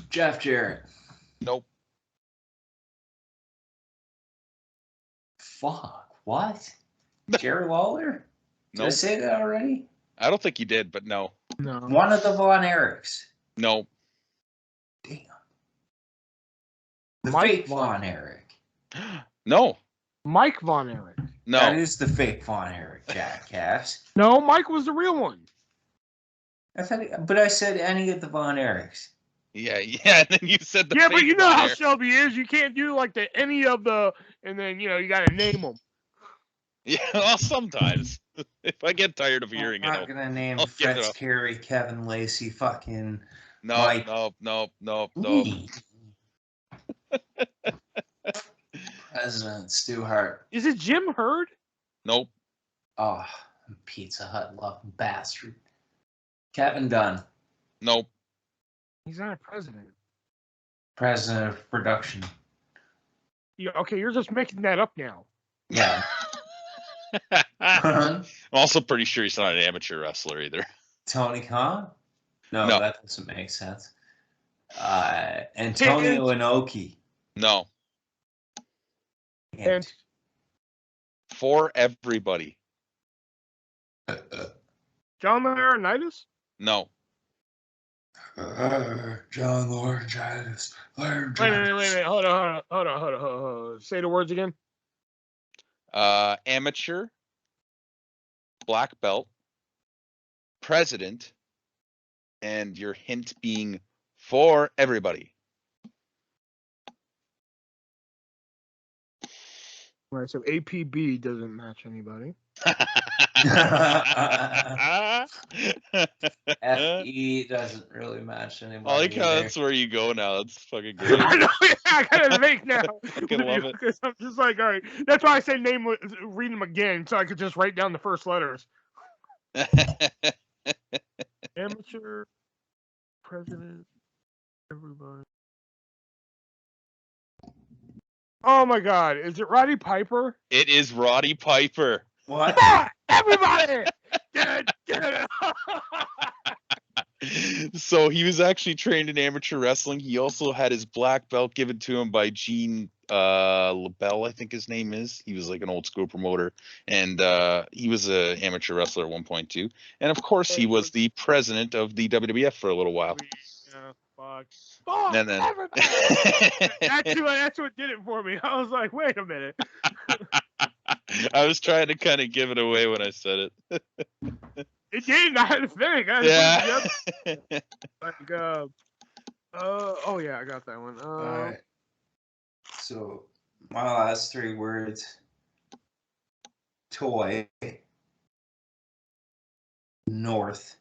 Jeff Jarrett. Nope. Fuck. What? Jerry Lawler? Did I Nope. say that already? I don't think you did, but no. No. One of the Von Erichs. No. Damn. The Mike fake Von- Von Erich. No. Mike Von Erich. No. That is the fake Von Erich, jackass. No, Mike was the real one. I thought, but I said any of the Von Erichs. Yeah, and then you said the Yeah, but fake you know Von how Erich. Shelby is. You can't do like the any of the, and then you got to name them. Yeah, well, sometimes. If I get tired of hearing I'm it, not gonna name I'll give it Fritz up. Carey, Kevin Lacey, fucking no, Mike. no. President Stu Hart. Is it Jim Hurd? Nope. Oh, Pizza Hut loving bastard. Kevin Dunn, Nope. He's not a president. president of production. Yeah, okay, you're just making that up now. Yeah. I'm also pretty sure he's not an amateur wrestler either. Tony Khan? No, No. that doesn't make sense. Antonio Inoki. No. And For everybody. John Laurinaitis? No. John Laurinaitis. Wait a minute. Hold on. Say the words again. Amateur, black belt, president, and your hint being for everybody. All right, so APB doesn't match anybody. FE doesn't really match anybody. I like how either. that's where you go now. That's fucking great. I know, yeah, I gotta think now. Fucking love it. Because I'm just like, all right. That's why I say read them again, so I could just write down the first letters. Amateur, president, everybody. Oh my God, is it Roddy Piper? It is Roddy Piper. What? Ah, everybody! So he was actually trained in amateur wrestling. He also had his black belt given to him by Gene LaBelle, I think his name is. He was like an old school promoter, and he was an amateur wrestler at one point too. And of course, he was the president of the WWF for a little while. Yeah, fuck. And then That's what did it for me. I was like, wait a minute. I was trying to kind of give it away when I said it. It did. I had to think. Yeah. Like, oh yeah, I got that one. All right. So my last three words: toy, north,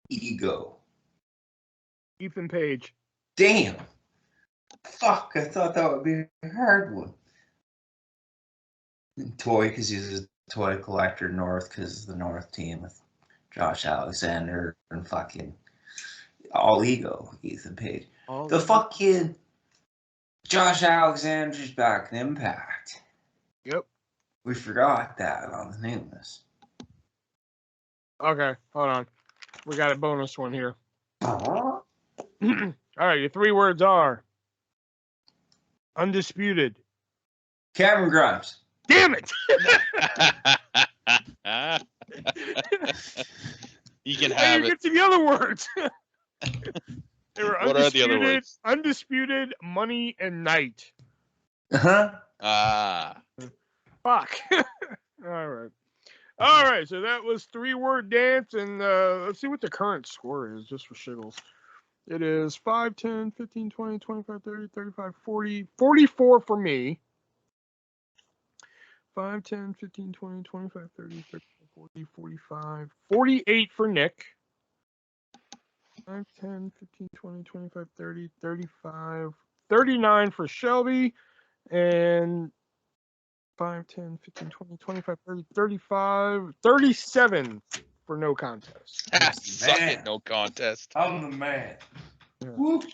ego. Ethan Page. Damn. Fuck! I thought that would be a hard one. And toy, because he's a toy collector. North, because the North team with Josh Alexander and fucking all ego. Ethan Page. The fucking Josh Alexander's back in Impact. Yep. We forgot that on the name list. Okay, hold on. We got a bonus one here. All right, your three words are undisputed. Cameron Grimes. Damn it! You can And have you it. get to the other words. They were What are the other words? Undisputed, money, and night. Uh-huh. Fuck. All right, so that was 3-word dance, and let's see what the current score is, just for shiggles. It is 5, 10, 15, 20, 25, 30, 35, 40, 44 for me. 5, 10, 15, 20, 25, 30, 35, 40, 45, 48 for Nick. 5, 10, 15, 20, 25, 30, 35, 39 for Shelby. And 5, 10, 15, 20, 25, 30, 35, 37 for no contest. Suck it, no contest. I'm the man. Yeah. Whoop.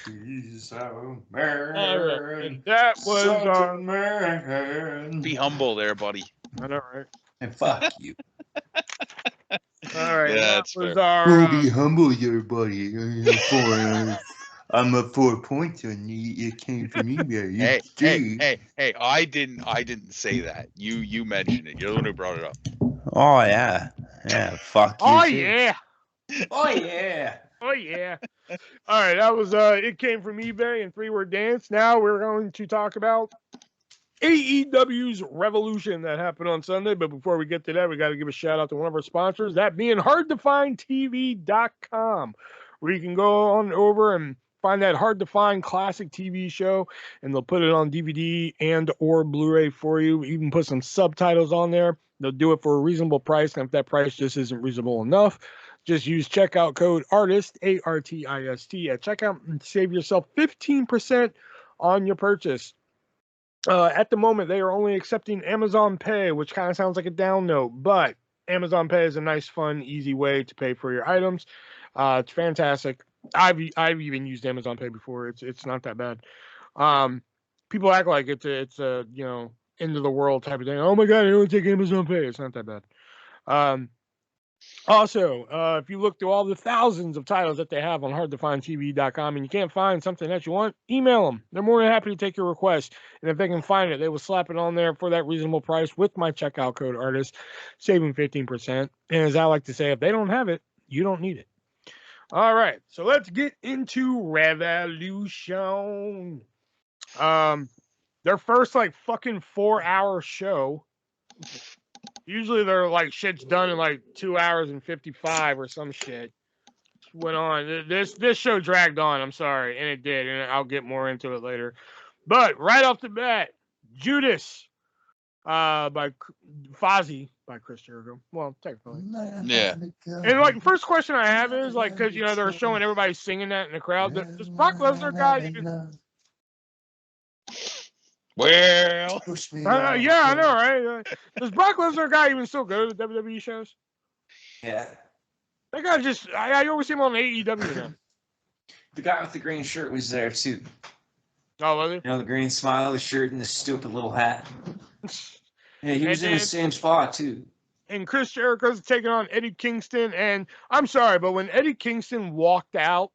He's a man. And that was Such a man. Be humble there, buddy. I know, right? And fuck you. All All right, Yeah, that that's was fair. our. Be humble, there, buddy. I'm a 4 points, and it came from me, Hey, I didn't say that. You mentioned it. You're the one who brought it up. Oh yeah, fuck you Oh too. yeah, Oh yeah. oh yeah. All right, that was It Came From eBay and 3-Word Dance. Now we're going to talk about AEW's Revolution that happened on Sunday. But before we get to that, we got to give a shout out to one of our sponsors, that being HardToFindTV.com, where you can go on over and find that hard to find classic TV show, and they'll put it on DVD and or Blu-ray for you. Even put some subtitles on there. They'll do it for a reasonable price, and if that price just isn't reasonable enough, just use checkout code ARTIST, ARTIST, at checkout and save yourself 15% on your purchase. At the moment, they are only accepting Amazon Pay, which kind of sounds like a down note, but Amazon Pay is a nice, fun, easy way to pay for your items. It's fantastic. I've even used Amazon Pay before. It's not that bad. People act like it's a end of the world type of thing. Oh my god, I don't take Amazon Pay. It's not that bad. Also, if you look through all the thousands of titles that they have on hardtofindtv.com and you can't find something that you want, email them. They're more than happy to take your request. And if they can find it, they will slap it on there for that reasonable price with my checkout code ARTIST, saving 15%. And as I like to say, if they don't have it, you don't need it. All right, so let's get into Revolution. Their first fucking 4-hour show. Usually they're shit's done in 2 hours and 55 or some shit. Went on. This show dragged on. I'm sorry, and it did, and I'll get more into it later. But right off the bat, Judas, by Fozzy by Chris Jericho. Well, technically. Yeah. And first question I have is because they're showing everybody singing that in the crowd. Does Brock Lesnar guy even? Well, yeah, I know, right? Does Brock Lesnar guy even still go to the WWE shows? Yeah. That guy I always see him on AEW now. The guy with the green shirt was there too. Oh, was he? You know, the green smiley shirt and the stupid little hat. Yeah, he was in the same spot too. And Chris Jericho's taking on Eddie Kingston. And I'm sorry, but when Eddie Kingston walked out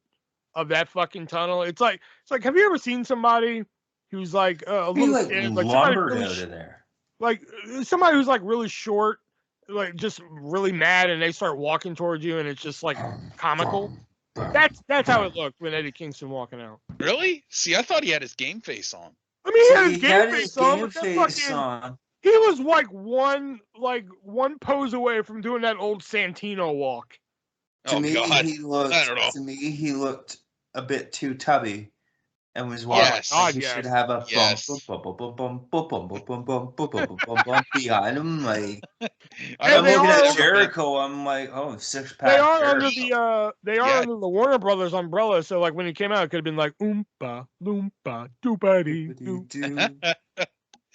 of that fucking tunnel, it's like, have you ever seen somebody who's a little kid, lumbered really out of there, somebody who's really short, just really mad, and they start walking towards you, and it's just comical. That's how it looked when Eddie Kingston walking out. Really? See, I thought he had his game face on. I mean, he had his game face on. He was one pose away from doing that old Santino walk. To me, he looked a bit too tubby. And was walking. He should have a bump behind him. I'm looking at Jericho. I'm like, oh, 6-pack. They are under the Warner Brothers umbrella. So when he came out, it could have been oompa loompa doopity doo.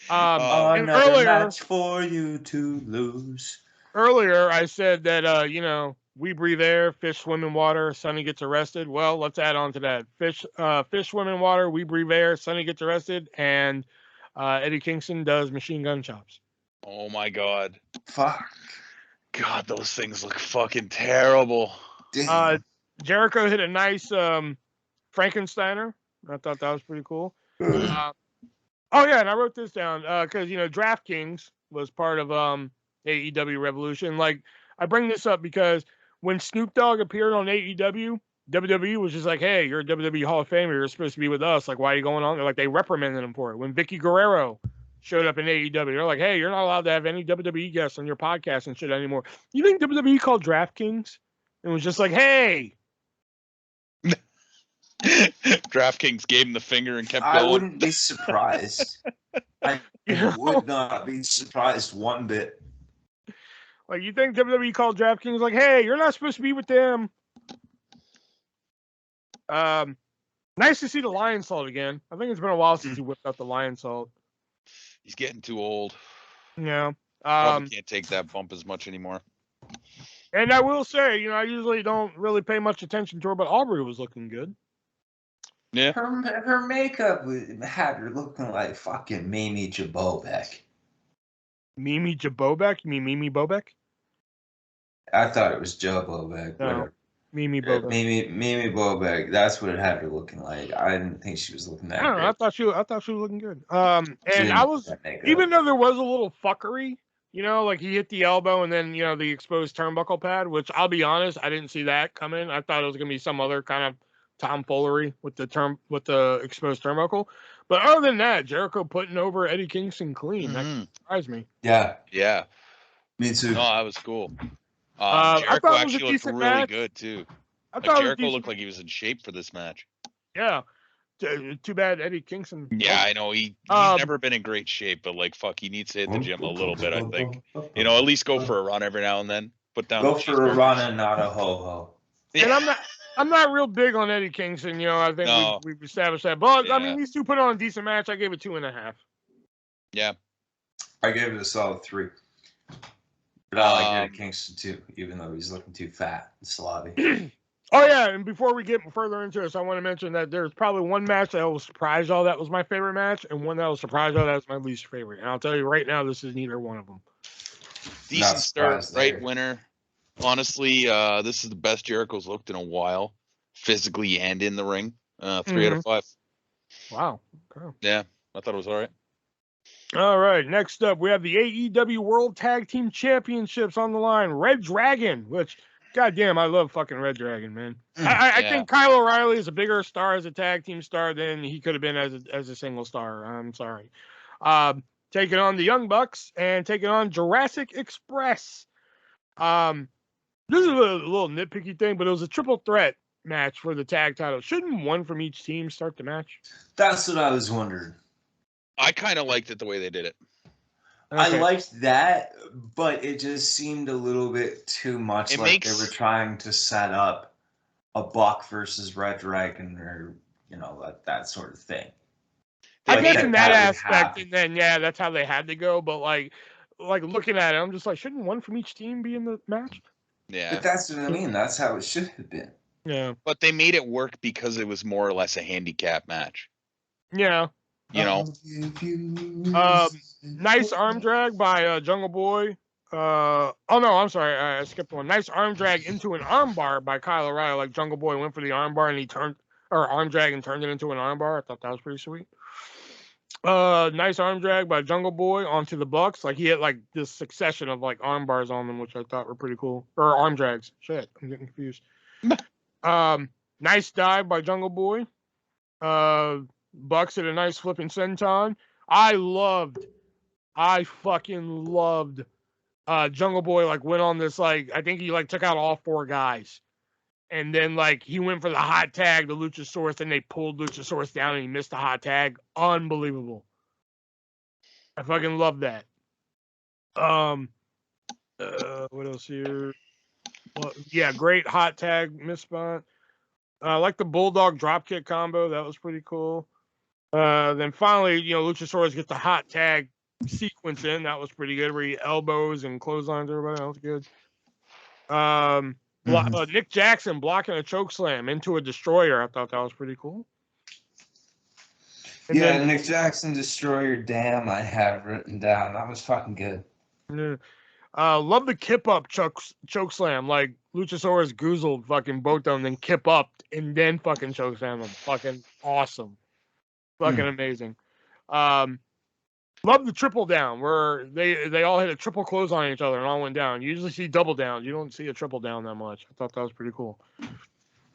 Another match for you to lose. Earlier, I said that we breathe air, fish swim in water, Sonny gets arrested. Well, let's add on to that. Fish swim in water, we breathe air, Sonny gets arrested, and Eddie Kingston does machine gun chops. Oh my god. Fuck. God, those things look fucking terrible. Jericho hit a nice Frankensteiner. I thought that was pretty cool. Oh yeah, and I wrote this down because DraftKings was part of AEW Revolution. I bring this up because when Snoop Dogg appeared on AEW, WWE was just like, hey, you're a WWE Hall of Famer. You're supposed to be with us. Why are you going on? They reprimanded him for it. When Vicky Guerrero showed up in AEW, they're like, hey, you're not allowed to have any WWE guests on your podcast and shit anymore. You think WWE called DraftKings and was just like, hey. DraftKings gave him the finger and kept going. I wouldn't be surprised. I would not be surprised one bit. You think WWE called DraftKings hey, you're not supposed to be with them. Nice to see the Lion Salt again. I think it's been a while since he whipped out the Lion Salt. He's getting too old. Yeah. Probably can't take that bump as much anymore. And I will say, I usually don't really pay much attention to her, but Aubrey was looking good. Yeah. Her makeup had her looking like fucking Mimi Jabobek. Mimi Jabobek? You mean Mimi Bobek? I thought it was Joe Bobek. No, Whatever. Mimi Bobek. Mimi Bobek. That's what it had her looking like. I didn't think she was looking that I don't know. great. I thought she was looking good. She And didn't I have was, that makeup. even though there was a little fuckery, you know, like he hit the elbow and then, you know, the exposed turnbuckle pad, which I'll be honest, I didn't see that coming. I thought it was gonna be some other kind of tomfoolery with the exposed turnbuckle. But other than that, Jericho putting over Eddie Kingston clean. That surprised me. Yeah, Yeah. me too. No, that was cool. I Jericho thought it was a actually looked decent really match. good too. I Like thought it was Jericho decent. looked like he was in shape for this match. Yeah. Too bad Eddie Kingston. Yeah, I know he's never been in great shape, but like fuck, he needs to hit the gym a little bit. I think, you know, at least go for a run every now and then. Put down. Go the for a run and not a ho ho. And I'm not real big on Eddie Kingston. You know, I think No. we've established that. But Yeah. I mean, these two put on a decent match. I gave it 2.5. Yeah. I gave it a solid 3. But I like Eddie Kingston too, even though he's looking too fat and slobby. Oh yeah, and before we get further into this, I want to mention that there's probably one match that will surprise y'all that was my favorite match, and one that will surprise y'all that was my least favorite. And I'll tell you right now, this is neither one of them. Decent start, right? Winner. Honestly, this is the best Jericho's looked in a while, physically and in the ring. 3 out of 5. Wow. Okay. Yeah, I thought it was all right. All right. Next up, we have the AEW World Tag Team Championships on the line. Red Dragon, which, goddamn, I love fucking Red Dragon, man. I think Kyle O'Reilly is a bigger star as a tag team star than he could have been as a single star. I'm sorry. Taking on the Young Bucks and taking on Jurassic Express. This is a little nitpicky thing, but it was a triple threat match for the tag title. Shouldn't one from each team start the match? That's what I was wondering. I kind of liked it the way they did it. Okay. I liked that, but it just seemed a little bit too much they were trying to set up a Buck versus Red Dragon or, you know, that sort of thing. I guess in that aspect, and then, yeah, that's how they had to go. But, like looking at it, I'm just like, shouldn't one from each team be in the match? Yeah. But that's what I mean. That's how it should have been. Yeah. But they made it work because it was more or less a handicap match. Yeah. You know? Nice arm drag by Jungle Boy. Oh, no, I'm sorry. I skipped one. Nice arm drag into an arm bar by Kyle O'Reilly. Like, Jungle Boy went for the arm bar and he arm drag and turned it into an arm bar. I thought that was pretty sweet. Nice arm drag by Jungle Boy onto the Bucks. Like, he had, like, this succession of, like, arm bars on them, which I thought were pretty cool. Or arm drags. Shit, I'm getting confused. Nice dive by Jungle Boy. Bucks at a nice flipping senton. I fucking loved Jungle Boy, like, went on this, like, I think he, like, took out all 4 guys. And then, like, he went for the hot tag, the Luchasaurus, and they pulled Luchasaurus down and he missed the hot tag. Unbelievable. I fucking love that. What else here? Well, yeah, great hot tag miss spot. I like the Bulldog dropkick combo. That was pretty cool. Then finally, you know, Luchasaurus gets the hot tag sequence in. That was pretty good, where he elbows and clotheslines everybody. That was good. Nick Jackson blocking a choke slam into a destroyer. I thought that was pretty cool. And then, Nick Jackson destroyer. Damn, I have written down. That was fucking good. Love the kip up choke slam. Like, Luchasaurus goozled fucking both of them, then kip up and then fucking choke slam them. Fucking awesome. Fucking amazing. Love the triple down where they all hit a triple close on each other and all went down. You usually see double down. You don't see a triple down that much. I thought that was pretty cool.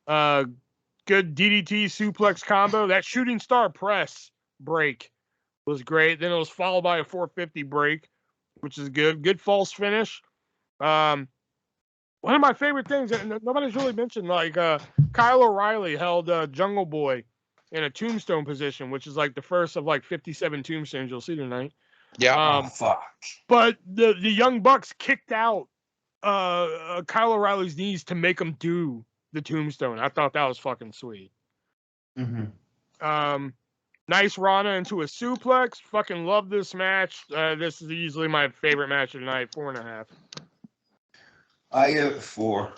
Good DDT suplex combo. That shooting star press break was great. Then it was followed by a 450 break, which is good. Good false finish. One of my favorite things, and nobody's really mentioned, like, Kyle O'Reilly held Jungle Boy in a tombstone position, which is like the first of like 57 tombstones you'll see tonight. Yeah. Fuck. But the Young Bucks kicked out Kyle O'Reilly's knees to make him do the tombstone. I thought that was fucking sweet. Nice Rana into a suplex. Fucking love this match. This is easily my favorite match of the night. 4.5. I give it 4.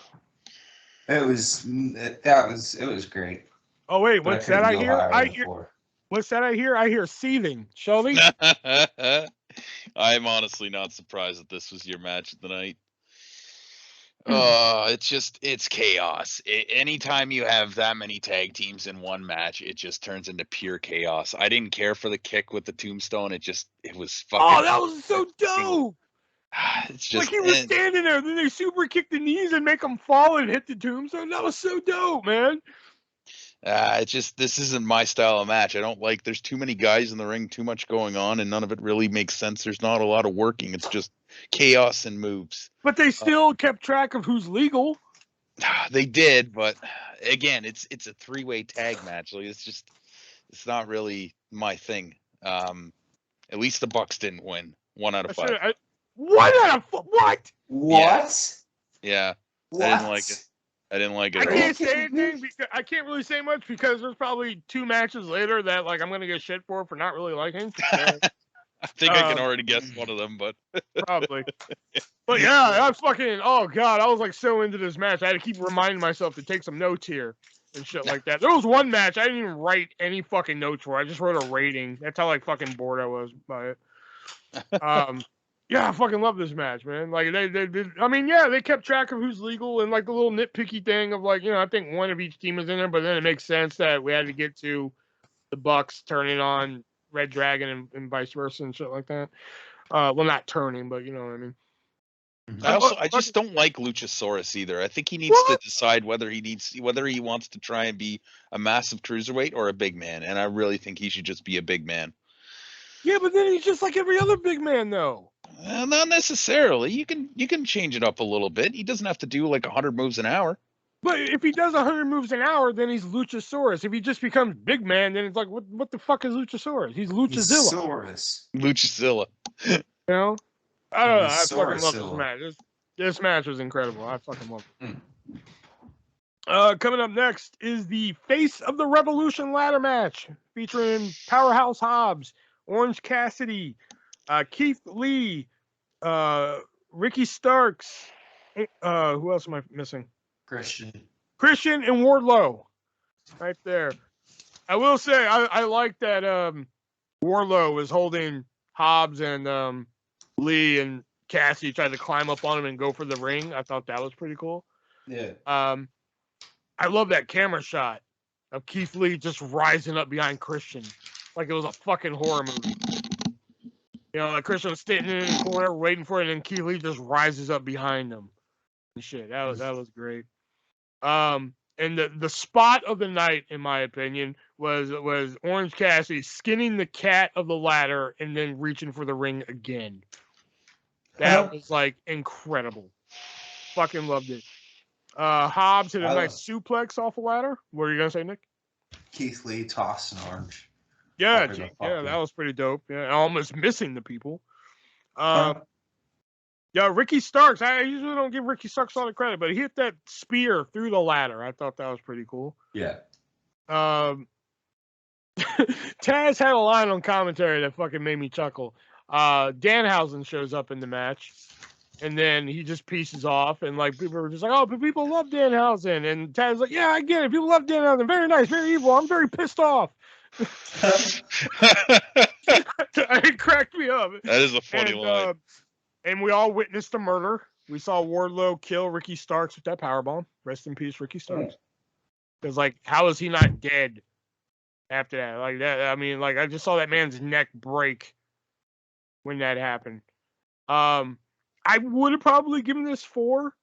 It was great. Oh wait, what's that I hear? What's that I hear? I hear seething. Shelby? I'm honestly not surprised that this was your match of the night. It's chaos. Anytime you have that many tag teams in one match, it just turns into pure chaos. I didn't care for the kick with the tombstone. It was fucking. Oh, that was so dope. It's just Like he was standing there, then they super kick the knees and make him fall and hit the tombstone. That was so dope, man. This isn't my style of match. I don't like. There's too many guys in the ring, too much going on, and none of it really makes sense. There's not a lot of working. It's just chaos and moves. But they still kept track of who's legal. They did, but again, it's a 3-way tag match. Like it's not really my thing. At least the Bucks didn't win. 1 out of 5. What? What? Yeah. What? I didn't like it. I didn't like it. I at all. can't say anything because I can't really say much because there's probably 2 matches later that like I'm gonna get shit for not really liking. So, I think I can already guess one of them, but probably. But yeah, I fucking oh god, I was like so into this match. I had to keep reminding myself to take some notes here and shit like that. There was one match I didn't even write any fucking notes for. I just wrote a rating. That's how like fucking bored I was by it. Yeah, I fucking love this match, man. Like I mean, yeah, they kept track of who's legal and like the little nitpicky thing of like, I think one of each team was in there, but then it makes sense that we had to get to the Bucks turning on Red Dragon and vice versa and shit like that. Well, not turning, but you know what I mean. I just don't like Luchasaurus either. I think he needs to decide whether he wants to try and be a massive cruiserweight or a big man, and I really think he should just be a big man. Yeah, but then he's just like every other big man, though. Not necessarily. You can change it up a little bit. He doesn't have to do like 100 moves an hour. But if he does 100 moves an hour, then he's Luchasaurus. If he just becomes big man, then it's like, what the fuck is Luchasaurus? He's Luchazilla. Luchazilla. You know? I don't know. I fucking love this match. This match was incredible. I fucking love it. Coming up next is the Face of the Revolution ladder match featuring Powerhouse Hobbs, Orange Cassidy, Keith Lee, Ricky Starks. Who else am I missing? Christian and Wardlow. Right there. I will say I like that Wardlow was holding Hobbs and Lee and Cassidy tried to climb up on him and go for the ring. I thought that was pretty cool. Yeah. I love that camera shot of Keith Lee just rising up behind Christian like it was a fucking horror movie. Like Christian was standing in the corner waiting for it, and Keith Lee just rises up behind him. And shit, that was great. And the spot of the night, in my opinion, was Orange Cassidy skinning the cat of the ladder and then reaching for the ring again. That was like incredible. Fucking loved it. Hobbs hit a nice suplex off a ladder. What are you gonna say, Nick? Keith Lee tossing Orange. Yeah, that was pretty dope. Yeah, almost missing the people. Yeah, Ricky Starks. I usually don't give Ricky Starks a lot of credit, but he hit that spear through the ladder. I thought that was pretty cool. Yeah. Taz had a line on commentary that fucking made me chuckle. Danhausen shows up in the match, and then he just pieces off, and like people were just like, "Oh, but people love Danhausen," and Taz's like, "Yeah, I get it. People love Danhausen. Very nice, very evil. I'm very pissed off." It cracked me up. That is a funny line. And we all witnessed the murder. We saw Wardlow kill Ricky Starks with that powerbomb. Rest in peace, Ricky Starks. Because, like, how is he not dead after that? Like, that, I mean, like, I just saw that man's neck break when that happened. I would have probably given this 4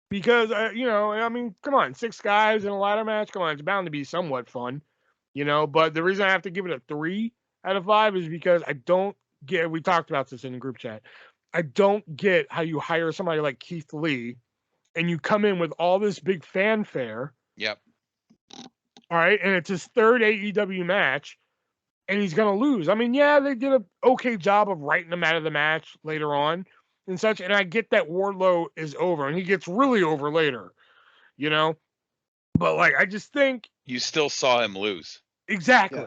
because, I mean, come on, 6 guys in a ladder match. Come on, it's bound to be somewhat fun, But the reason I have to give it a 3 out of 5 is because I don't get, we talked about this in the group chat. I don't get how you hire somebody like Keith Lee and you come in with all this big fanfare. Yep. All right. And it's his 3rd AEW match and he's going to lose. I mean, yeah, they did an okay job of writing him out of the match later on and such. And I get that Wardlow is over and he gets really over later, but like, I just think you still saw him lose. Exactly. Yeah.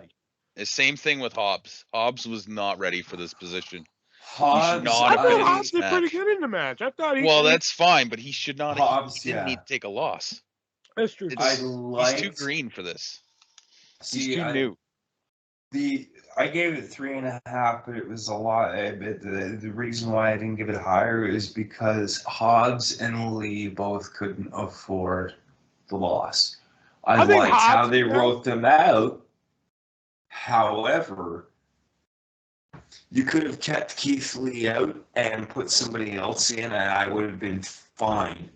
The same thing with Hobbs. Hobbs was not ready for this position. I thought Hobbs did pretty good in the match. I thought that's fine, but he should not. He didn't need to take a loss. That's true. He's too green for this. He's too new. I gave it 3.5, but it was a lot. But the reason why I didn't give it higher is because Hobbs and Lee both couldn't afford the loss. I I think liked how Hobbs- they wrote them out. However, you could have kept Keith Lee out and put somebody else in, and I would have been fine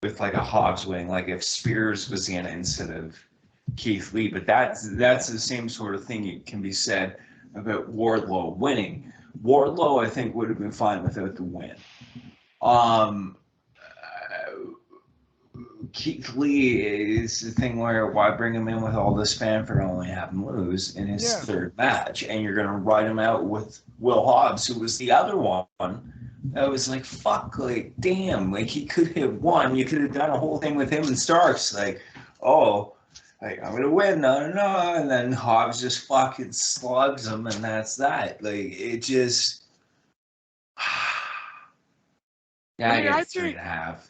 with like a Hobbs wing, like if Spears was in instead of Keith Lee. But that's the same sort of thing it can be said about Wardlow winning. Wardlow, I think, would have been fine without the win. Keith Lee is the thing where why bring him in with all this fanfare and only have him lose in his third match, and you're gonna write him out with Will Hobbs, who was the other one. I was like, fuck, like, damn, like he could have won. You could have done a whole thing with him and Starks, like, oh, like I'm gonna win, no, and then Hobbs just fucking slugs him, and that's that. Like it just, yeah, I get 3.5.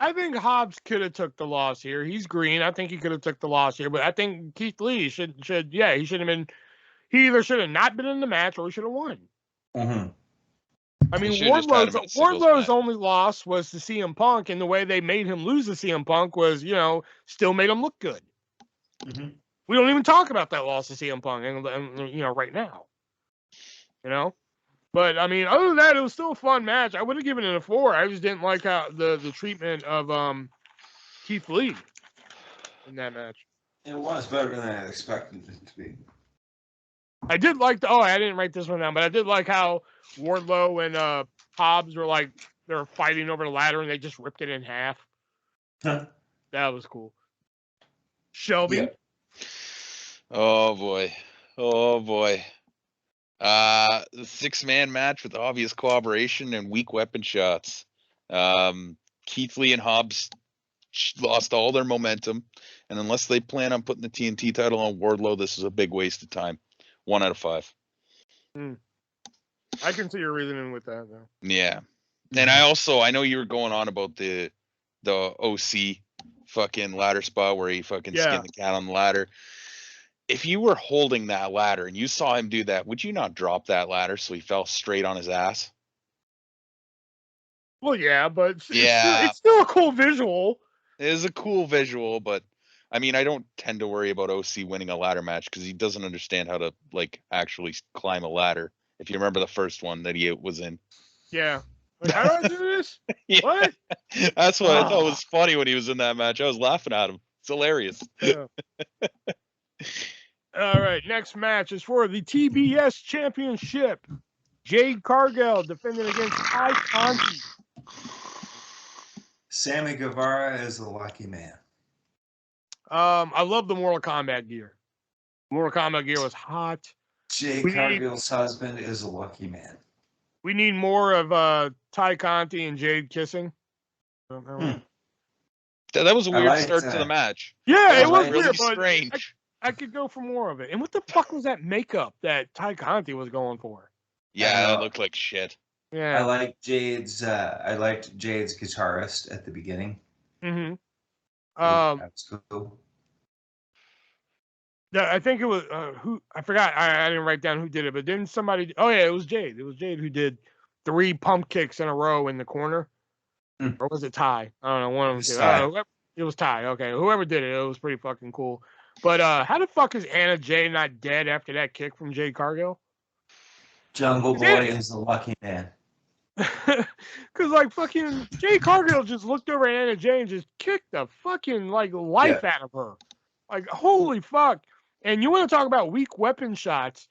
I think Hobbs could have took the loss here. He's green. I think he could have took the loss here, but I think Keith Lee should he should have been. He either should have not been in the match or he should have won. Mm-hmm. I mean, Wardlow's only loss was to CM Punk, and the way they made him lose to CM Punk was, still made him look good. Mm-hmm. We don't even talk about that loss to CM Punk, and right now. But I mean, other than that, it was still a fun match. I would have given it a 4. I just didn't like how the treatment of Keith Lee in that match. It was better than I expected it to be. I did like I didn't write this one down, but I did like how Wardlow and Hobbs were like they're fighting over the ladder and they just ripped it in half. Huh. That was cool. Shelby. Yeah. Oh boy. The 6-man match with obvious cooperation and weak weapon shots. Keith Lee and Hobbs lost all their momentum, and unless they plan on putting the TNT title on Wardlow, this is a big waste of time. 1 out of 5. I can see your reasoning with that, though. Yeah. And I know you were going on about the OC fucking ladder spot where he fucking skinned the cat on the ladder. If you were holding that ladder and you saw him do that, would you not drop that ladder so he fell straight on his ass? Well, yeah, but it's still a cool visual. It is a cool visual, but I mean, I don't tend to worry about OC winning a ladder match because he doesn't understand how to actually climb a ladder. If you remember the first one that he was in. Yeah. Like, how do I do this? Yeah. What? That's what I thought was funny when he was in that match. I was laughing at him. It's hilarious. Yeah. All right, next match is for the TBS Championship. Jade Cargill defending against Ty Conti. Sammy Guevara is a lucky man. I love the Mortal Kombat gear. Mortal Kombat gear was hot. Jade Cargill's husband is a lucky man. We need more of Ty Conti and Jade kissing. That was a weird start to the match. Yeah, it was really weird, strange. I could go for more of it. And what the fuck was that makeup that Ty Conti was going for? Yeah, that looked like shit. Yeah, I liked Jade's guitarist at the beginning. Mm-hmm. That's cool. I think it was who I forgot. I didn't write down who did it, but didn't somebody? Oh yeah, it was Jade. It was Jade who did 3 pump kicks in a row in the corner, or was it Ty? I don't know. One of them. It was Ty. Okay, whoever did it, it was pretty fucking cool. But how the fuck is Anna Jay not dead after that kick from Jade Cargill? Jungle Boy is a lucky man. Because fucking Jade Cargill just looked over at Anna Jay and just kicked the fucking life out of her. Holy fuck. And you want to talk about weak weapon shots,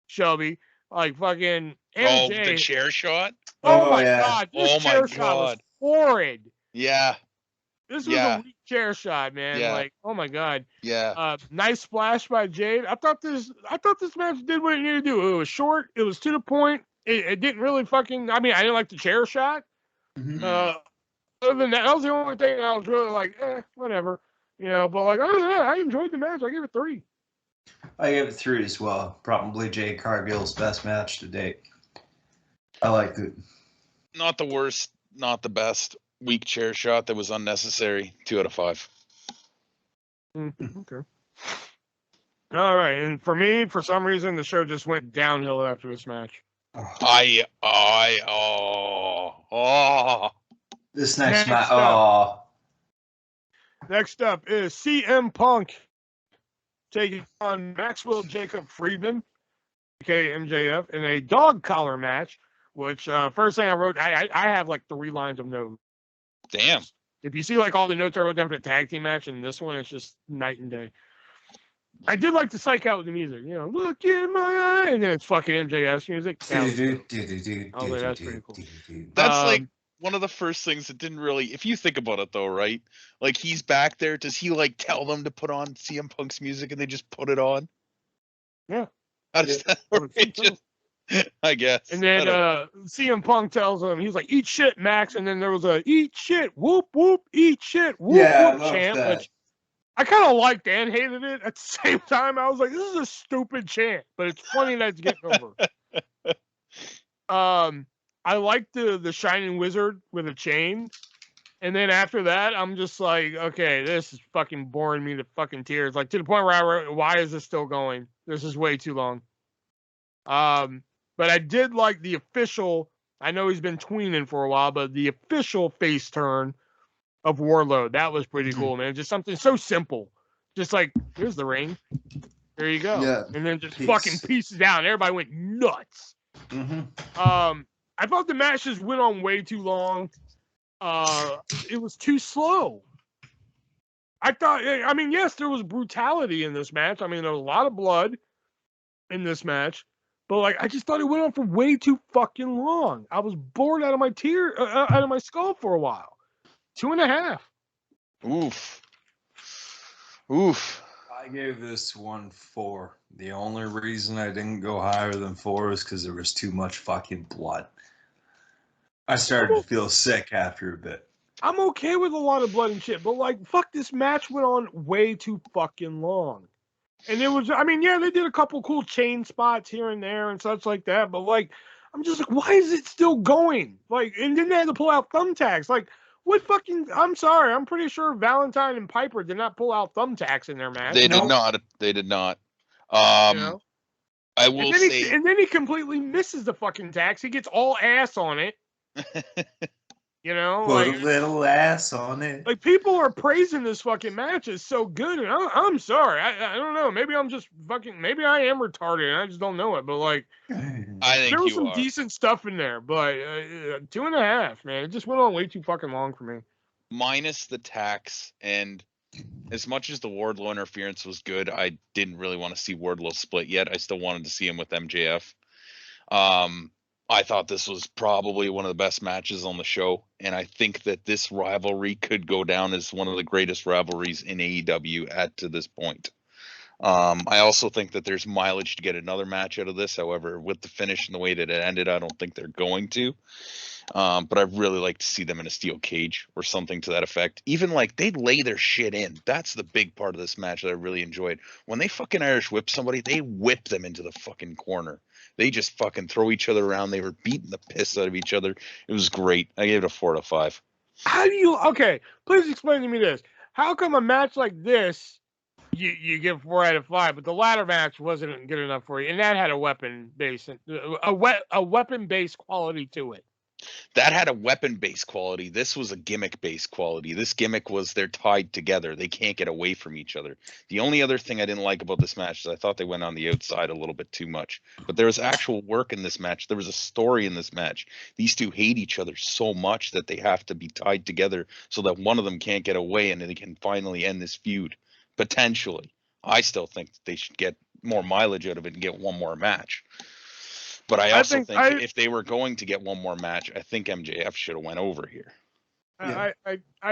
Shelby? Fucking Anna Jay. The chair shot? Oh my god. This chair shot was horrid. Yeah. This was a weak chair shot, man. Yeah. Oh my god. Yeah. Nice splash by Jade. I thought this match did what it needed to do. It was short. It was to the point. It didn't really fucking. I mean, I didn't like the chair shot. Mm-hmm. Other than that was the only thing I was really whatever. But other than that, I enjoyed the match. I gave it 3. I gave it 3 as well. Probably Jade Cargill's best match to date. I liked it. Not the worst, not the best. Weak chair shot that was unnecessary. 2 out of 5. Okay. All right, and for me, for some reason, the show just went downhill after this match. This next match. Next up is CM Punk taking on Maxwell Jacob Friedman, aka MJF, in a dog collar match. Which first thing I wrote, I have like 3 lines of notes. Damn. If you see like all the notes I wrote down for the tag team match, and this one, it's just night and day. I did like to psych out with the music, you know, look in my eye, and then it's fucking MJF's music. I was like, that's pretty cool. That's like one of the first things that didn't really, if you think about it though, right? Like he's back there. Does he like tell them to put on CM Punk's music and they just put it on? Yeah. How does that work? I guess. And then CM Punk tells him, he's like, eat shit, Max. And then there was a eat shit, whoop, whoop, eat shit, whoop, whoop chant, which I kind of liked and hated it at the same time. I was like, this is a stupid chant, but it's funny that it's getting over. I liked the Shining Wizard with a chain. And then after that, I'm just like, okay, this is fucking boring me to fucking tears. Like to the point where I wrote, why is this still going? This is way too long. But I did like the official, I know he's been tweening for a while, but the official face turn of Warlord, that was pretty cool, man. Just something so simple. Just like, here's the ring. There you go. Yeah, and then just fucking pieces out. And everybody went nuts. I thought the match just went on way too long. It was too slow. I mean, yes, there was brutality in this match. I mean, there was a lot of blood in this match. But like, I just thought it went on for way too fucking long. I was bored out of my out of my skull for a while. 2.5. Oof. I gave this one 4. The only reason I didn't go higher than 4 is because there was too much fucking blood. I started to feel sick after a bit. I'm okay with a lot of blood and shit, but like, fuck, this match went on way too fucking long. And it was, I mean, yeah, they did a couple cool chain spots here and there and such like that, but like, I'm just like, why is it still going? Like, and then they had to pull out thumbtacks. Like, what fucking, I'm sorry, I'm pretty sure Valentine and Piper did not pull out thumbtacks in their match. They did not. They did not. You know? I will say. And then he completely misses the fucking tax. He gets all ass on it. You know, put a little ass on it. Like, people are praising this fucking match. It's so good, and I'm sorry. I don't know. Maybe I'm just fucking. Maybe I am retarded, and I just don't know it. But like, I think there was some decent stuff in there, but 2.5, man. It just went on way too fucking long for me. Minus the tax, and as much as the Wardlow interference was good, I didn't really want to see Wardlow split yet. I still wanted to see him with MJF. I thought this was probably one of the best matches on the show, and I think that this rivalry could go down as one of the greatest rivalries in AEW to this point. I also think that there's mileage to get another match out of this. However, with the finish and the way that it ended, I don't think they're going to. But I'd really like to see them in a steel cage or something to that effect. Even like they'd lay their shit in. That's the big part of this match that I really enjoyed. When they fucking Irish whip somebody, they whip them into the fucking corner. They just fucking throw each other around. They were beating the piss out of each other. It was great. I gave it a 4 out of 5. How do you? Okay, please explain to me this. How come a match like this, you give 4 out of 5, but the ladder match wasn't good enough for you, and that had a weapon base, a weapon based quality to it? That had a weapon-based quality. This was a gimmick-based quality. This gimmick was they're tied together. They can't get away from each other. The only other thing I didn't like about this match is I thought they went on the outside a little bit too much. But there was actual work in this match. There was a story in this match. These two hate each other so much that they have to be tied together so that one of them can't get away and they can finally end this feud, potentially. I still think that they should get more mileage out of it and get one more match. But I also think if they were going to get one more match, I think MJF should have went over here. I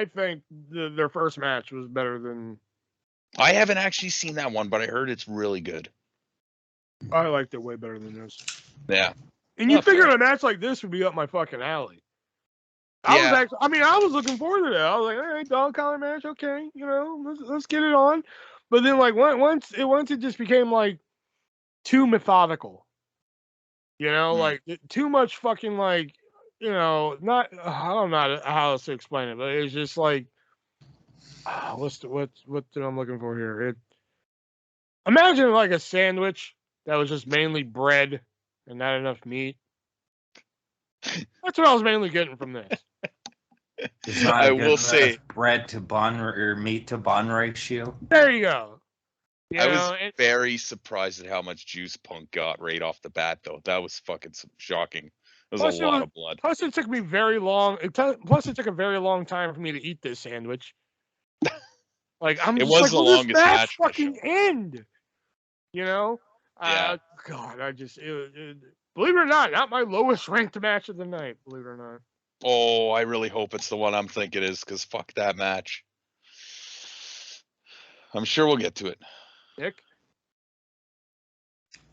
think their first match was better than. I haven't actually seen that one, but I heard it's really good. I liked it way better than this. Yeah. And you figured a match like this would be up my fucking alley. I was looking forward to that. I was like, all right, dog collar match, okay, you know, let's get it on. But then like once it just became like too methodical. You know, like too much fucking like, you know, not I don't know how else to explain it, but it's just like what I'm looking for here. Imagine like a sandwich that was just mainly bread and not enough meat. That's what I was mainly getting from this. It's not I a good will say, bread to bun or meat to bun ratio. There you go. I was very surprised at how much juice Punk got right off the bat, though. That was fucking shocking. It was a lot of blood. Plus, it took me very long. Plus, it took a very long time for me to eat this sandwich. Like I'm It just was like, the will this longest match match of the fucking show. end? You know? Yeah. God, I just believe it or not my lowest ranked match of the night. Believe it or not. Oh, I really hope it's the one I'm thinking is, because fuck that match. I'm sure we'll get to it. Nick?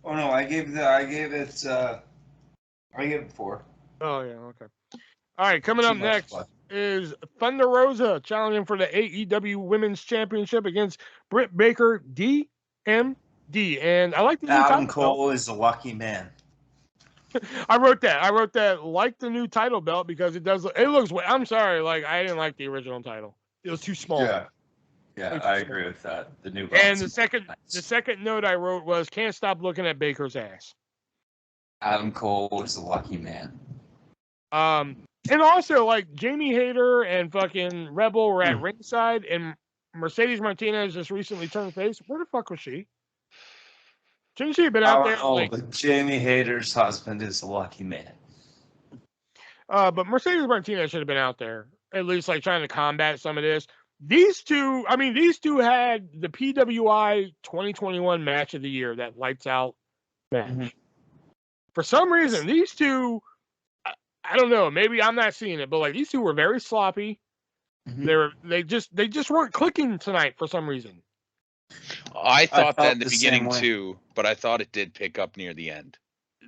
Oh no, I gave it 4. Oh yeah, okay. All right, coming Too up much next blood. is Thunder Rosa challenging for the AEW Women's Championship against Britt Baker, DMD, and I like the new Adam title Cole is a lucky man. belt. I wrote that. Like the new title belt because it does. It looks. I'm sorry, like I didn't like the original title. It was too small. Yeah, Like, I agree with that. The new And belt's the second note I wrote was can't stop looking at Baker's ass. Adam Cole is a lucky man. And also like Jamie Hayter and fucking Rebel were at ringside, and Mercedes Martinez just recently turned face. Where the fuck was she? Shouldn't she have been out there? But Jamie Hayter's husband is a lucky man. But Mercedes Martinez should have been out there, at least like trying to combat some of this. These two had the PWI 2021 match of the year, that lights out match. Mm-hmm. For some reason, these two, I don't know, maybe I'm not seeing it, but like these two were very sloppy. Mm-hmm. They just weren't clicking tonight for some reason. I thought that in the beginning too, but I thought it did pick up near the end.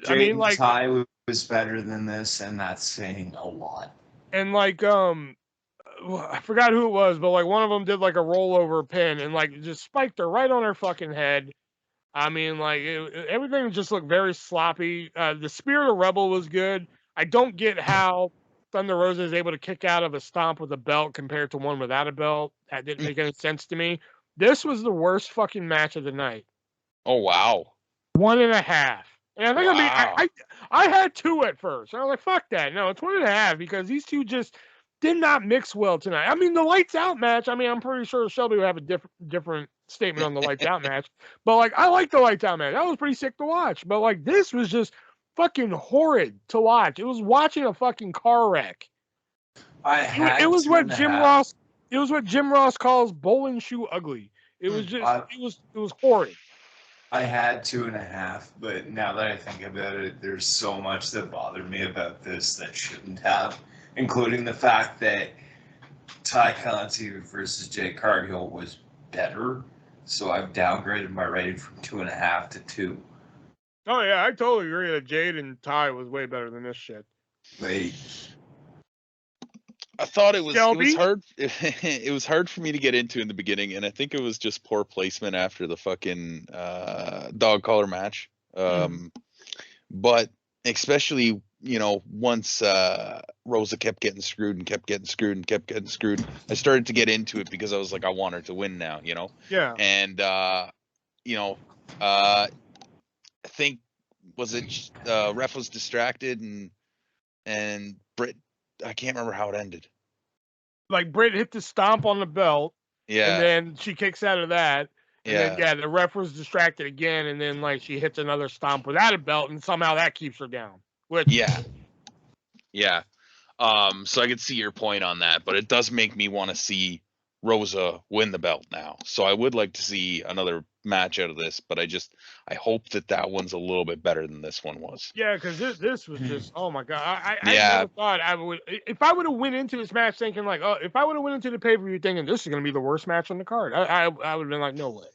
Ty was better than this, and that's saying a lot. And like I forgot who it was, but like one of them did like a rollover pin and like just spiked her right on her fucking head. I mean, like everything just looked very sloppy. The Spirit of Rebel was good. I don't get how Thunder Rosa is able to kick out of a stomp with a belt compared to one without a belt. That didn't make any sense to me. This was the worst fucking match of the night. Oh wow. 1.5. And I think I had 2 at first. And I was like, fuck that. No, it's 1.5 because these two just did not mix well tonight. I mean, the lights out match, I mean, I'm pretty sure Shelby will have a different statement on the lights out match. But like, I like the lights out match. That was pretty sick to watch. But like, this was just fucking horrid to watch. It was watching a fucking car wreck. It was what Jim Ross calls bowling shoe ugly. It was just it was horrid. I had 2.5, but now that I think about it, there's so much that bothered me about this that shouldn't have, including the fact that Ty Conti versus Jay Cargill was better. So I've downgraded my rating from 2.5 to 2. Oh yeah, I totally agree that Jade and Ty was way better than this shit. Wait. I thought it was hard. It was hard for me to get into in the beginning, and I think it was just poor placement after the fucking dog collar match. But especially, once Rosa kept getting screwed and kept getting screwed and kept getting screwed, I started to get into it because I was like, I want her to win now, Yeah. And I think ref was distracted and Britt. I can't remember how it ended. Like Britt hit the stomp on the belt. Yeah. And then she kicks out of that. And then the ref was distracted again, and then like she hits another stomp without a belt, and somehow that keeps her down. Yeah. So I could see your point on that, but it does make me want to see Rosa win the belt now. So I would like to see another match out of this, but I hope that one's a little bit better than this one was. Yeah, because this was just, oh my god! I never thought I would. If I would have went into this match thinking like, oh, if I would have went into the pay-per-view thinking this is going to be the worst match on the card, I would have been like, no way.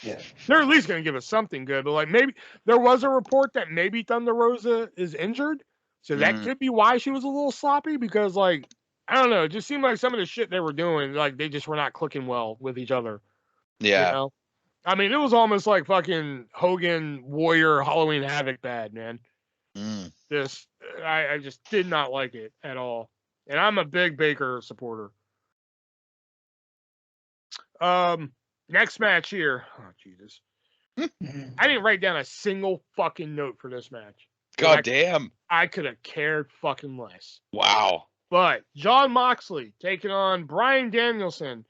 Yeah, they're at least going to give us something good, but like maybe there was a report that maybe Thunder Rosa is injured, so that could be why she was a little sloppy because like I don't know, it just seemed like some of the shit they were doing, like they just were not clicking well with each other. Yeah. I mean, it was almost like fucking Hogan Warrior Halloween Havoc bad, man. I just did not like it at all. And I'm a big Baker supporter. Next match here. Oh, Jesus. I didn't write down a single fucking note for this match. God damn. I could have cared fucking less. Wow. But Jon Moxley taking on Bryan Danielson.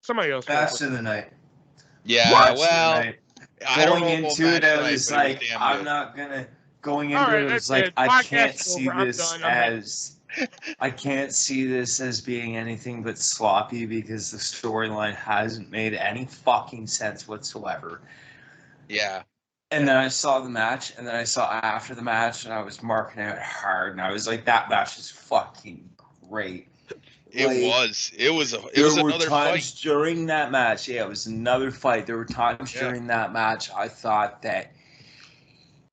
Somebody else. Match of the night. Yeah, Match well, of the night. I don't Going know into it, I was but it like, damn I'm good. not gonna. Going All into right, it, I was that's like, it. I Podcast can't is see over. I'm this done. I'm done. as. I can't see this as being anything but sloppy because the storyline hasn't made any fucking sense whatsoever. Yeah. And then I saw the match, and then I saw after the match, and I was marking out hard, and I was like, that match is fucking great. It Like, was. It was there were another times fight. during that match. Yeah, it was another fight. There were times Yeah. during that match I thought that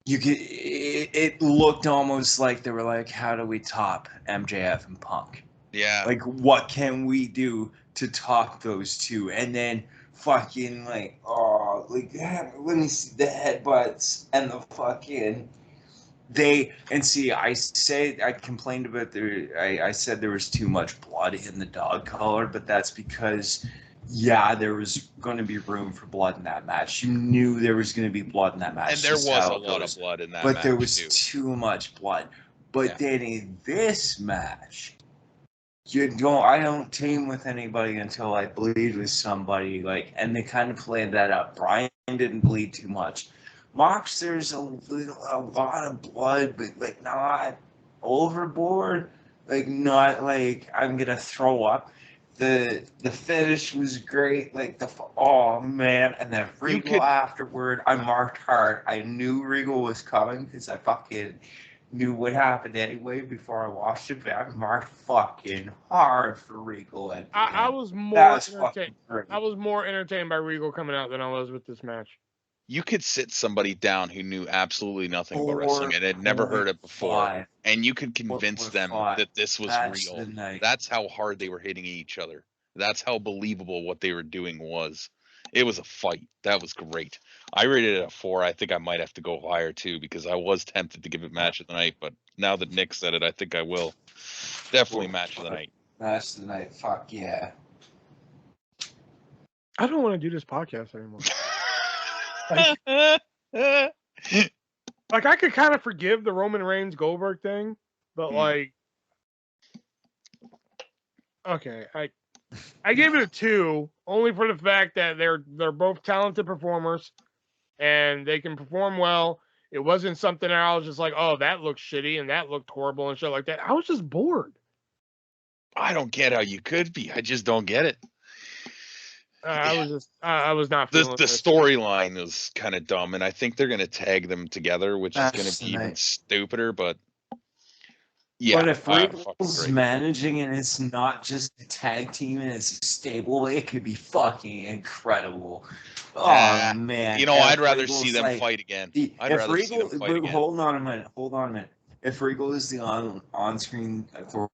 you could. It looked almost like they were like, "How do we top MJF and Punk? Yeah. Like, what can we do to top those two?" And then fucking like, oh, like let me see the headbutts and the fucking. I complained about I said there was too much blood in the dog collar, but that's because there was going to be room for blood in that match. You knew there was going to be blood in that match. And there was a lot of blood in that match. But there was too much blood. But then in this match, I don't team with anybody until I bleed with somebody, and they kind of played that up. Bryan didn't bleed too much. Mox, there's a lot of blood, but not overboard. Not like I'm gonna throw up. The finish was great. Oh man, and then Regal afterward, I marked hard. I knew Regal was coming because I fucking knew what happened anyway before I watched it. But I marked fucking hard for Regal. I was more entertained. I was more entertained by Regal coming out than I was with this match. You could sit somebody down who knew absolutely nothing about wrestling and had never heard it before, and you could convince them that this was real. That's how hard they were hitting each other. That's how believable what they were doing was. It was a fight. That was great. I rated it a 4. I think I might have to go higher too because I was tempted to give it match of the night, but now that Nick said it, I think I will. Definitely match of the night. Match of the night. Fuck yeah. I don't want to do this podcast anymore. Like I could kind of forgive the Roman Reigns Goldberg thing, but okay, I gave it a 2 only for the fact that they're both talented performers and they can perform well. It wasn't something that I was just like, oh, that looked shitty and that looked horrible and shit like that. I was just bored. I don't get how you could be. I just don't get it. I was not feeling the storyline is kind of dumb, and I think they're going to tag them together, which is going to be even stupider. But yeah, but if Regal's managing and it's not just a tag team and it's a stable, it could be fucking incredible. Oh man! I'd rather see them fight again. Hold on a minute. If Regal is the on-screen authority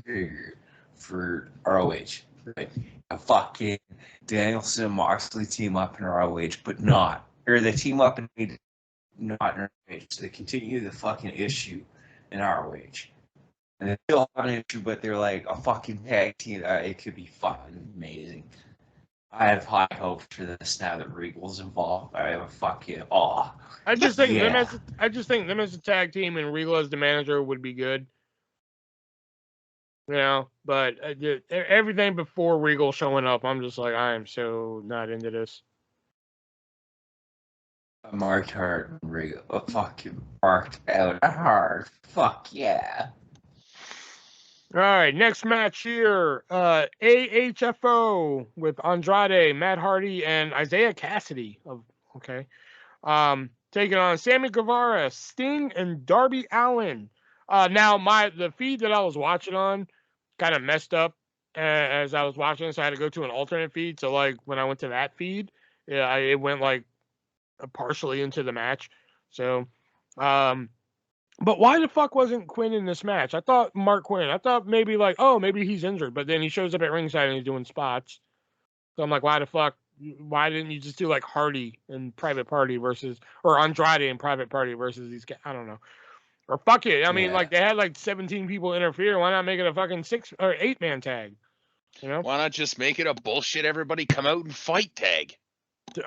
figure for ROH. Right. A fucking Danielson and Moxley team up in ROH, but they team up and not in ROH. So they continue the fucking issue in ROH. And they still have an issue, but they're like a fucking tag team. It could be fucking amazing. I have high hopes for this now that Regal's involved. I have a fucking awe. I just think them as a tag team and Regal as the manager would be good. But everything before Regal showing up, I'm just like, I am so not into this. Marked hard, Regal. Fucking marked out hard. Fuck yeah. All right, next match here. AHFO with Andrade, Matt Hardy, and Isaiah Cassidy. Taking on Sammy Guevara, Sting, and Darby Allin. Now, the feed that I was watching on kind of messed up as I was watching, so I had to go to an alternate feed. So, when I went to that feed, it went partially into the match. So, but why the fuck wasn't Quinn in this match? I thought Mark Quinn. I thought maybe maybe he's injured, but then he shows up at ringside and he's doing spots. So I'm like, why the fuck? Why didn't you just do Hardy and Private Party or Andrade and Private Party versus these guys? I don't know. Or fuck it. I mean, they had 17 people interfere. Why not make it a fucking 6 or 8 man tag? You know, Why not just make it a bullshit everybody come out and fight tag?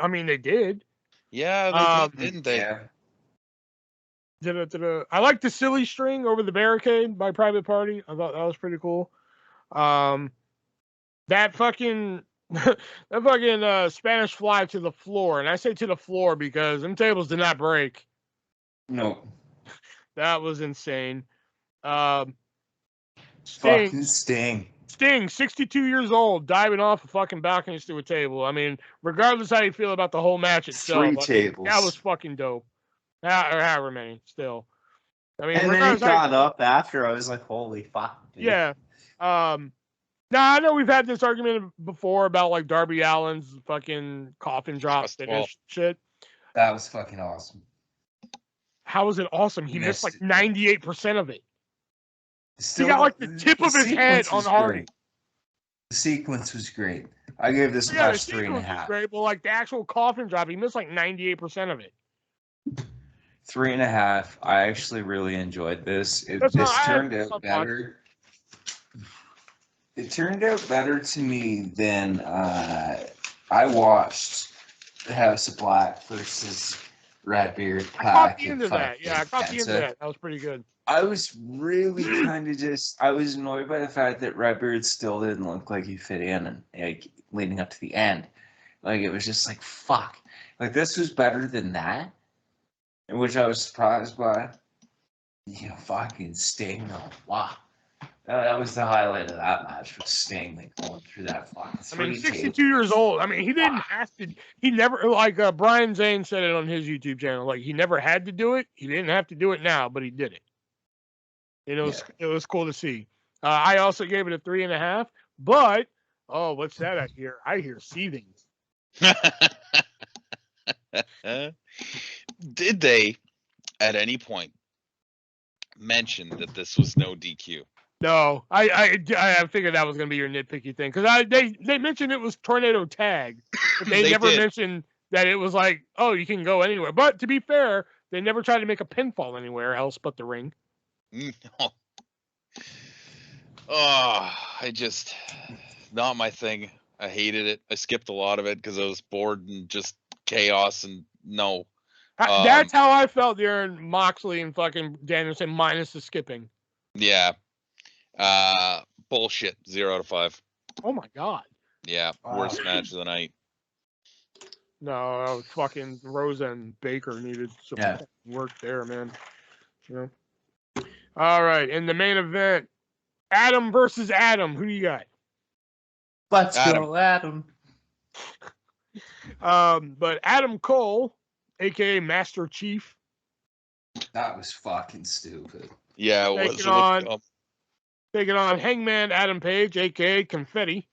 I mean, they did. Yeah, they did, didn't they? Yeah. I like the silly string over the barricade by Private Party. I thought that was pretty cool. That fucking Spanish fly to the floor, and I say to the floor because them tables did not break. No. That was insane. Sting, Fucking Sting. Sting, 62 years old, diving off a fucking balconies through a table. I mean, regardless how you feel about the whole match itself, 3 tables. that was fucking dope. Or however many, still. I mean, And then he regardless how got up after. I was like, holy fuck, dude. yeah. Now, I know we've had this argument before about like Darby Allin's fucking coffin drop Trust finish shit. That was fucking awesome. How was it awesome? He missed like Missed it. 98% of it. Still, He got like the tip of his head sequence on was Hardy. great. The sequence was great. I gave this Yeah, the match 3.5. sequence was great, but like the actual coffin drop, he missed like 98% of it. 3.5. I actually really enjoyed this. That's This not- I- turned that's out not better. It turned out better to me than I watched the House of Black versus Redbeard I caught Pack. the and end of that. Yeah, I fucking caught the end of Penta. that. That was pretty good. I was really kind of I was annoyed by the fact that Redbeard still didn't look like he fit in and like leading up to the end. Like it was just like, fuck. Like this was better than that, which I was surprised by. You know, fucking Sting. Oh, wow. That was the highlight of that match was Sting like going through that fucking I mean, 3 62 tables. years old. I mean, he didn't have to. He never, like Brian Zane said it on his YouTube channel. Like he never had to do it. He didn't have to do it now, but he did it. And it was cool to see. I also gave it a 3.5. But what's that I hear? I hear seething. Did they, at any point, mention that this was no DQ? No, I figured that was gonna be your nitpicky thing because they mentioned it was tornado tag, but they never did. mentioned that it was like, oh, you can go anywhere. But to be fair, they never tried to make a pinfall anywhere else but the ring. No. Oh, not my thing. I hated it. I skipped a lot of it because I was bored and just chaos and no. That's how I felt during Moxley and fucking Danielson minus the skipping. Yeah. Bullshit. 0 out of 5. Oh my god. Yeah. Worst match of the night. No, fucking Rosa and Baker needed some work there, man. You know. All right, in the main event, Adam versus Adam. Who do you got? Let's Adam. go, Adam. But Adam Cole, aka Master Chief, That was fucking stupid. Yeah, it taking on Hangman Adam Page, aka Confetti.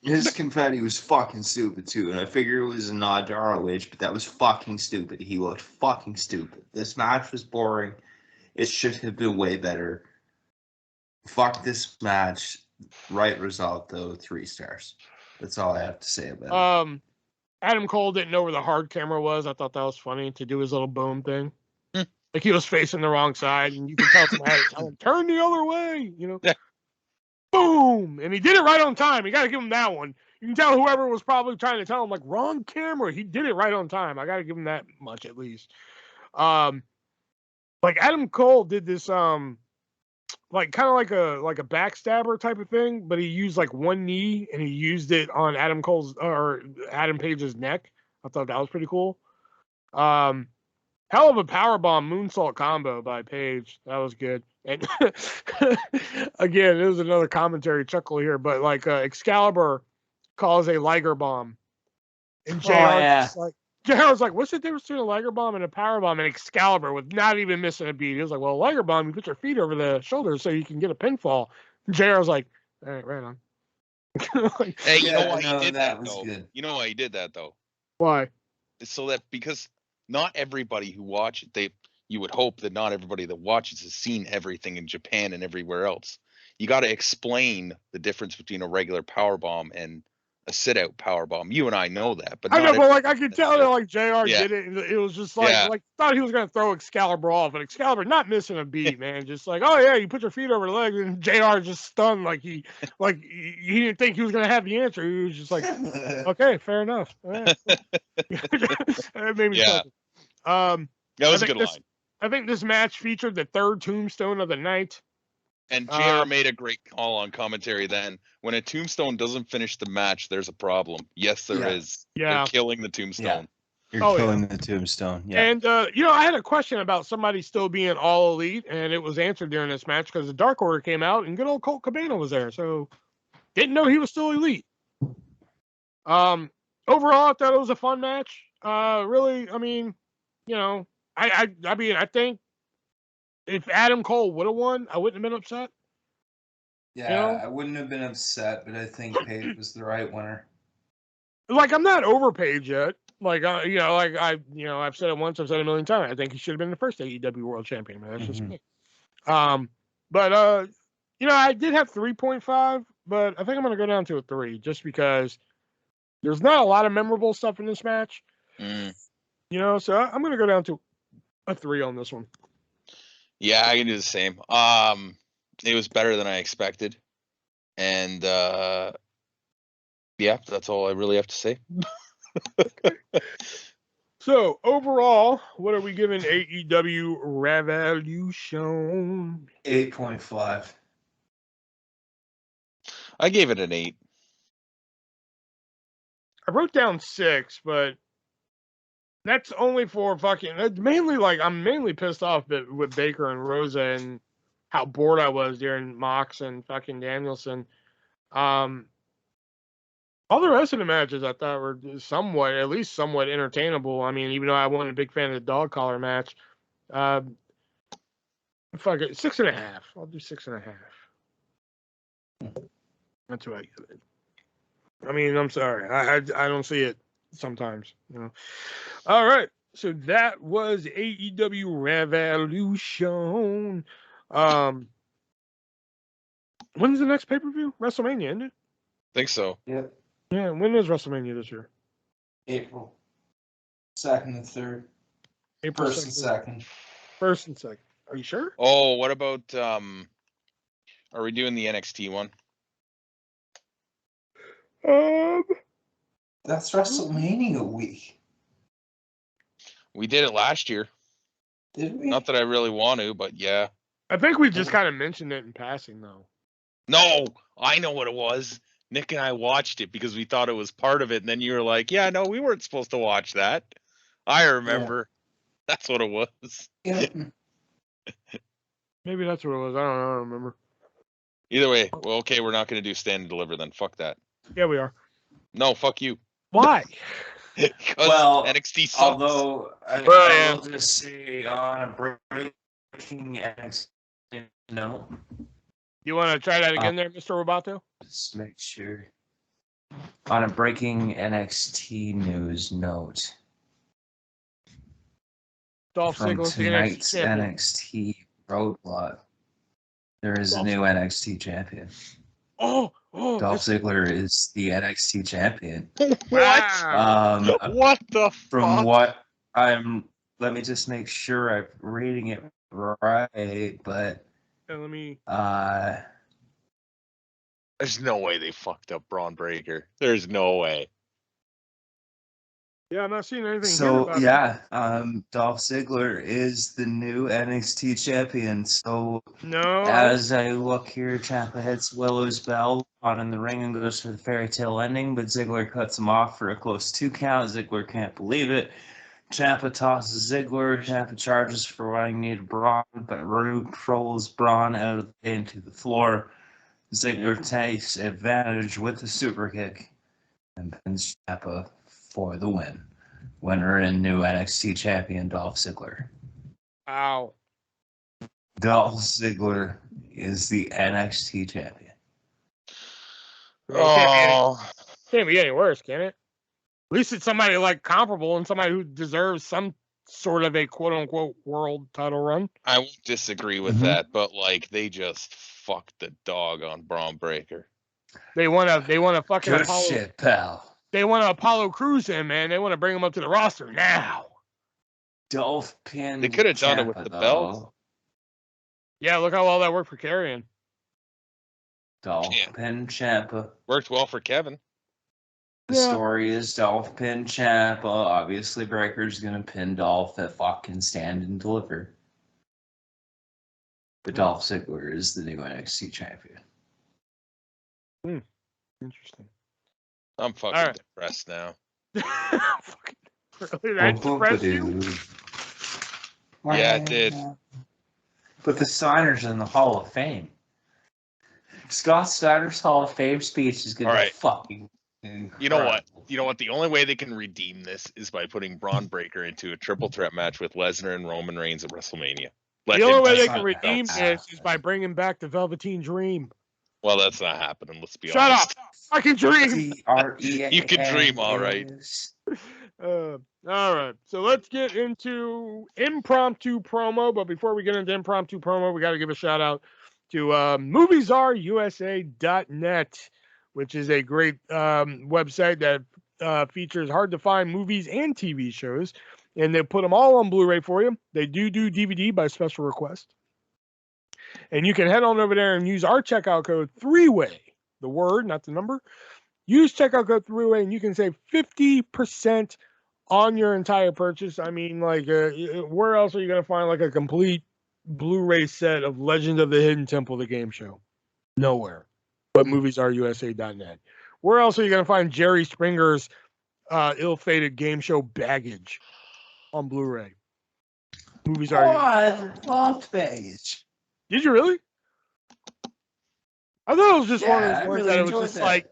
His confetti was fucking stupid too, and I figure it was a nod to ROH, but that was fucking stupid. He looked fucking stupid. This match was boring. It should have been way better. Fuck this match. Right result though, 3 stars. That's all I have to say about it. Adam Cole didn't know where the hard camera was. I thought that was funny to do his little boom thing. Like he was facing the wrong side, and you can tell somebody had to tell him, turn the other way, you know? Yeah. Boom! And he did it right on time. You got to give him that one. You can tell whoever was probably trying to tell him, like, wrong camera. He did it right on time. I got to give him that much at least. Like Adam Cole did this, like kind of like a backstabber type of thing, but he used like one knee and he used it on Adam Page's neck. I thought that was pretty cool. Hell of a powerbomb moonsault combo by Page. That was good. And again, it was another commentary chuckle here, but like Excalibur calls a Liger bomb, and JR was like, what's the difference between a Liger bomb and a power bomb? And Excalibur, with not even missing a beat, he was like, well, a Liger bomb, you put your feet over the shoulders so you can get a pinfall. And JR was like, all right on. Hey, you know why he did that that was though? good. You know why he did that though? Why? So that because not everybody who watch it, you would hope that not everybody that watches has seen everything in Japan and everywhere else. You got to explain the difference between a regular power bomb and a sit-out powerbomb. You and I know that, but I know, not but like I could tell that like JR Yeah. did it. And it was just like Yeah. like thought he was gonna throw Excalibur off, and Excalibur not missing a beat, man. Just like, oh yeah, you put your feet over the legs, and JR just stunned like he didn't think he was gonna have the answer. He was just like, okay, fair enough. All right. It made me Yeah. chuckle. That was I a think good line. I think this match featured the third tombstone of the night. And JR made a great call on commentary then. When a tombstone doesn't finish the match, there's a problem. Yes, there is. Yeah. They're killing the tombstone. You're Oh, killing the tombstone. Yeah. And, I had a question about somebody still being all elite, and it was answered during this match because the Dark Order came out and good old Colt Cabana was there. So, didn't know he was still elite. Overall, I thought it was a fun match. Really, I mean, I think if Adam Cole would have won, I wouldn't have been upset. Yeah, I wouldn't have been upset, but I think Page was the right winner. Like, I'm not over Page yet. Like, I've said it once, I've said it a million times. I think he should have been the first AEW World Champion. Man. That's just me. But I did have 3.5, but I think I'm going to go down to a 3 just because there's not a lot of memorable stuff in this match. So I'm going to go down to a 3 on this one. Yeah, I can do the same. It was better than I expected. And yeah, that's all I really have to say. So overall, what are we giving AEW Revolution? 8.5. I gave it an 8. I wrote down 6, but that's only for mainly like I'm mainly pissed off with Baker and Rosa and how bored I was during Mox and fucking Danielson. All the rest of the matches I thought were at least somewhat entertainable. I mean, even though I wasn't a big fan of the dog collar match, fuck it, 6.5. I'll do 6.5. That's what I give it. I mean, I'm sorry, I don't see it sometimes, All right, so that was AEW Revolution. When's the next pay-per-view? WrestleMania, isn't it? Think so. Yep. Yeah, when is WrestleMania this year? April 2nd and 3rd. April 1st and 2nd. 1st and 2nd. Are you sure? Oh, what about are we doing the NXT one? That's WrestleMania week. We did it last year. Did we? Not that I really want to, but yeah. I think we just kind of mentioned it in passing, though. No, I know what it was. Nick and I watched it because we thought it was part of it, and then you were like, "Yeah, no, we weren't supposed to watch that." I remember. Yeah. That's what it was. Yeah. Maybe that's what it was. I don't remember. Either way, well, okay, we're not going to do Stand and Deliver then. Fuck that. Yeah, we are. No, fuck you. Why? Well, NXT sucks. Although I will just say on a breaking NXT note. You want to try that again there, Mr. Roboto? Just make sure. On a breaking NXT news note. Dolph from Ziggler, tonight's NXT Roadblock, there is a new NXT champion. Dolph Ziggler is the NXT champion. What? What the From fuck? what let me just make sure I'm reading it right, but let me. There's no way they fucked up Braun Breaker. There's no way. Yeah, I'm not seeing anything. So Dolph Ziggler is the new NXT champion. So as I look here, Ciampa hits Willow's bell on in the ring and goes for the fairy tale ending, but Ziggler cuts him off for a close 2 count. Ziggler can't believe it. Ciampa tosses Ziggler. Ciampa charges for running near Braun, but Rude trolls Braun out of into the floor. Ziggler takes advantage with the super kick and pins Ciampa for the win. Winner and new NXT champion Dolph Ziggler. Ow. Dolph Ziggler is the NXT champion. Can't be any worse, can it? At least it's somebody like comparable and somebody who deserves some sort of a quote unquote world title run. I won't disagree with that, but like they just fucked the dog on Braun Breaker. They want to fucking Good Apollo. shit, pal. They want to Apollo Crews him, man. They want to bring him up to the roster now. Dolph pinned They could have done it with Ciampa, the though. belt. Yeah, look how well that worked for Carrion. Dolph Yeah. pinned Ciampa. Worked well for Kevin. The story is Dolph pinned Ciampa. Obviously, Breaker's gonna pin Dolph at fucking Stand and Deliver. But Dolph Ziggler is the new NXT champion. Interesting. I'm fucking All right. depressed now. Really, that depressed you? Yeah, it did. But the Steiner's in the Hall of Fame. Scott Steiner's Hall of Fame speech is gonna All be right. fucking You know what? You know what? The only way they can redeem this is by putting Braun Breaker into a triple threat match with Lesnar and Roman Reigns at WrestleMania. The only way they not can redeem belts. this is by bringing back the Velveteen Dream. Well, that's not happening. Let's be Shut honest. up! I can dream. T-R-E-A-N You can dream, all right. is- All right, so let's get into impromptu promo. But before we get into impromptu promo, we got to give a shout out to MoviesAreUSA.net, which is a great website that features hard to find movies and TV shows, and they put them all on Blu-ray for you. They do DVD by special request, and you can head on over there and use our checkout code 3-way, the word, not the number. Use checkout code 3-way, and you can save 50% on your entire purchase. I mean, like, where else are you going to find like a complete Blu-ray set of Legend of the Hidden Temple, the game show? Nowhere. But MoviesAreUSA.net. Where else are you going to find Jerry Springer's ill-fated game show Baggage on Blu-ray? Movies are. I love Baggage. Did you really? I thought it was just one of Yeah, those I ones really that it was enjoyed just that. like.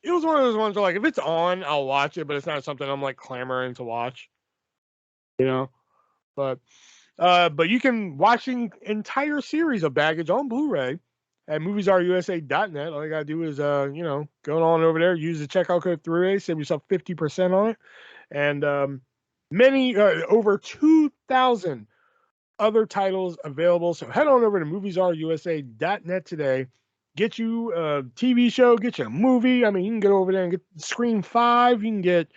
It was one of those ones where, like, if it's on, I'll watch it, but it's not something I'm like clamoring to watch. You know, but you can watch the entire series of Baggage on Blu-ray at MoviesAreUSA.net. All you gotta do is go on over there, use the checkout code 3A, save yourself 50% on it, and many over 2,000 other titles available. So head on over to MoviesAreUSA.net today. Get you a TV show, get you a movie. I mean, you can get over there and get Scream 5. You can get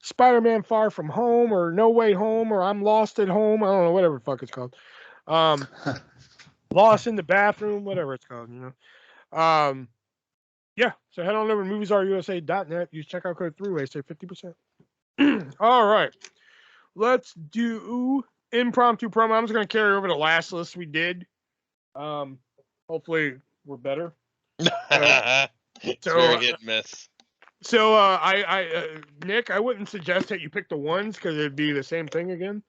Spider-Man Far From Home or No Way Home or I'm Lost at Home. I don't know, whatever the fuck it's called. Lost in the Bathroom, whatever it's called, Yeah, so head on over to MoviesAreUSA.net. Use checkout code 3-way, save 50%. All right. Let's do impromptu promo. I'm just going to carry over the last list we did. Hopefully we're better. It's very hit and miss. So, Nick, I wouldn't suggest that you pick the ones because it'd be the same thing again.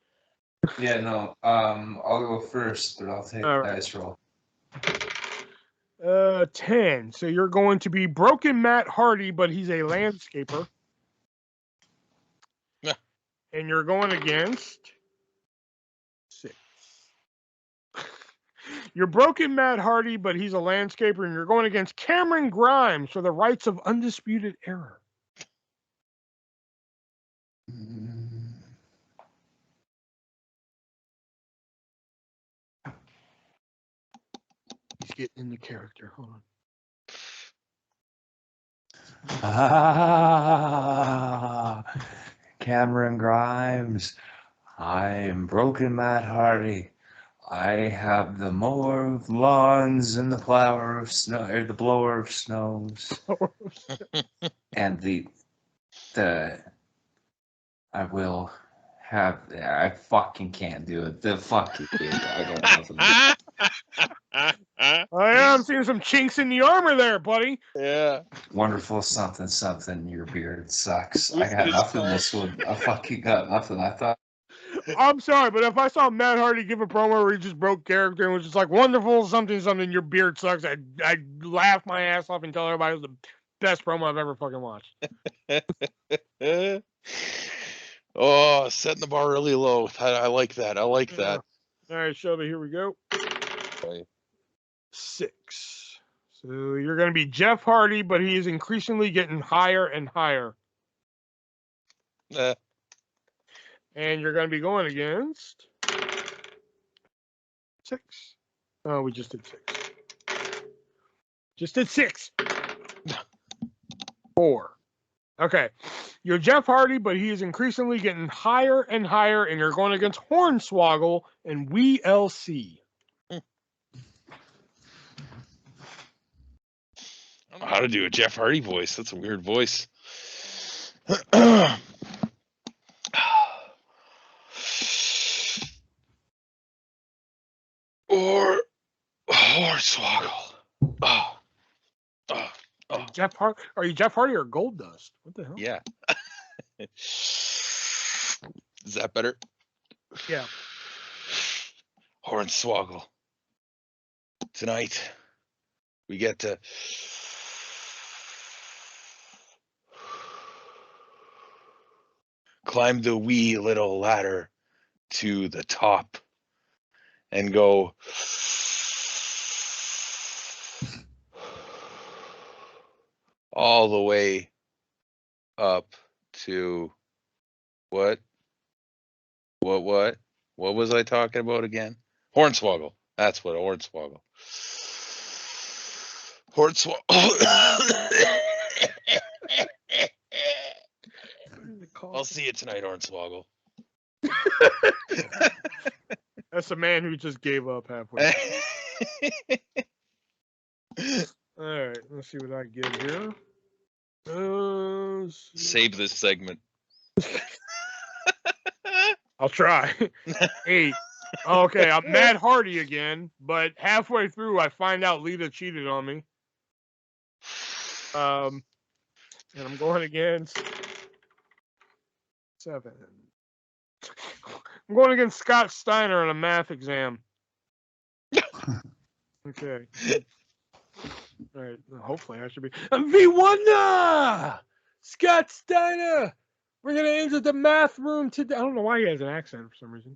Yeah, no. I'll go first, but I'll take the dice roll. 10. So you're going to be Broken Matt Hardy, but he's a landscaper. Yeah. And you're going against 6. You're Broken Matt Hardy, but he's a landscaper, and you're going against Cameron Grimes for the rights of Undisputed Era. He's getting in the character. Hold on. Cameron Grimes. I am Broken Matt Hardy. I have the mower of lawns and the plower of snow, or the blower of snows, and the I will have. I fucking can't do it. The fuck you, dude. I don't know. I'm seeing some chinks in the armor there, buddy. Yeah. Wonderful something something. Your beard sucks. I got nothing this one. I fucking got nothing. I thought. I'm sorry, but if I saw Matt Hardy give a promo where he just broke character and was just like, wonderful something something, your beard sucks, I'd laugh my ass off and tell everybody it was the best promo I've ever fucking watched. Oh, setting the bar really low. I like that. I like that. All right, Shelby, here we go. Okay. 6. So you're going to be Jeff Hardy, but he is increasingly getting higher and higher. And you're going to be going against 6. Oh, we just did 6. Just did 6. 4. Okay. You're Jeff Hardy, but he is increasingly getting higher and higher, and you're going against Hornswoggle and WeLC. I don't know how to do a Jeff Hardy voice. That's a weird voice. Or Hornswoggle. Oh. Are you Jeff Hardy or Gold Dust? What the hell? Yeah. Is that better? Yeah. Hornswoggle. Tonight, we get to climb the wee little ladder to the top and go all the way up to what was I talking about again? Hornswoggle. That's what, Hornswoggle. I'll see you tonight, Hornswoggle. That's a man who just gave up halfway. All right, let's see what I get here. Save this segment. I'll try. 8. Okay, I'm Matt Hardy again, but halfway through I find out Lita cheated on me. And I'm going against 7. I'm going against Scott Steiner on a math exam. Okay. All right. Hopefully I should be. V1 Scott Steiner. We're gonna enter the math room today. I don't know why he has an accent for some reason.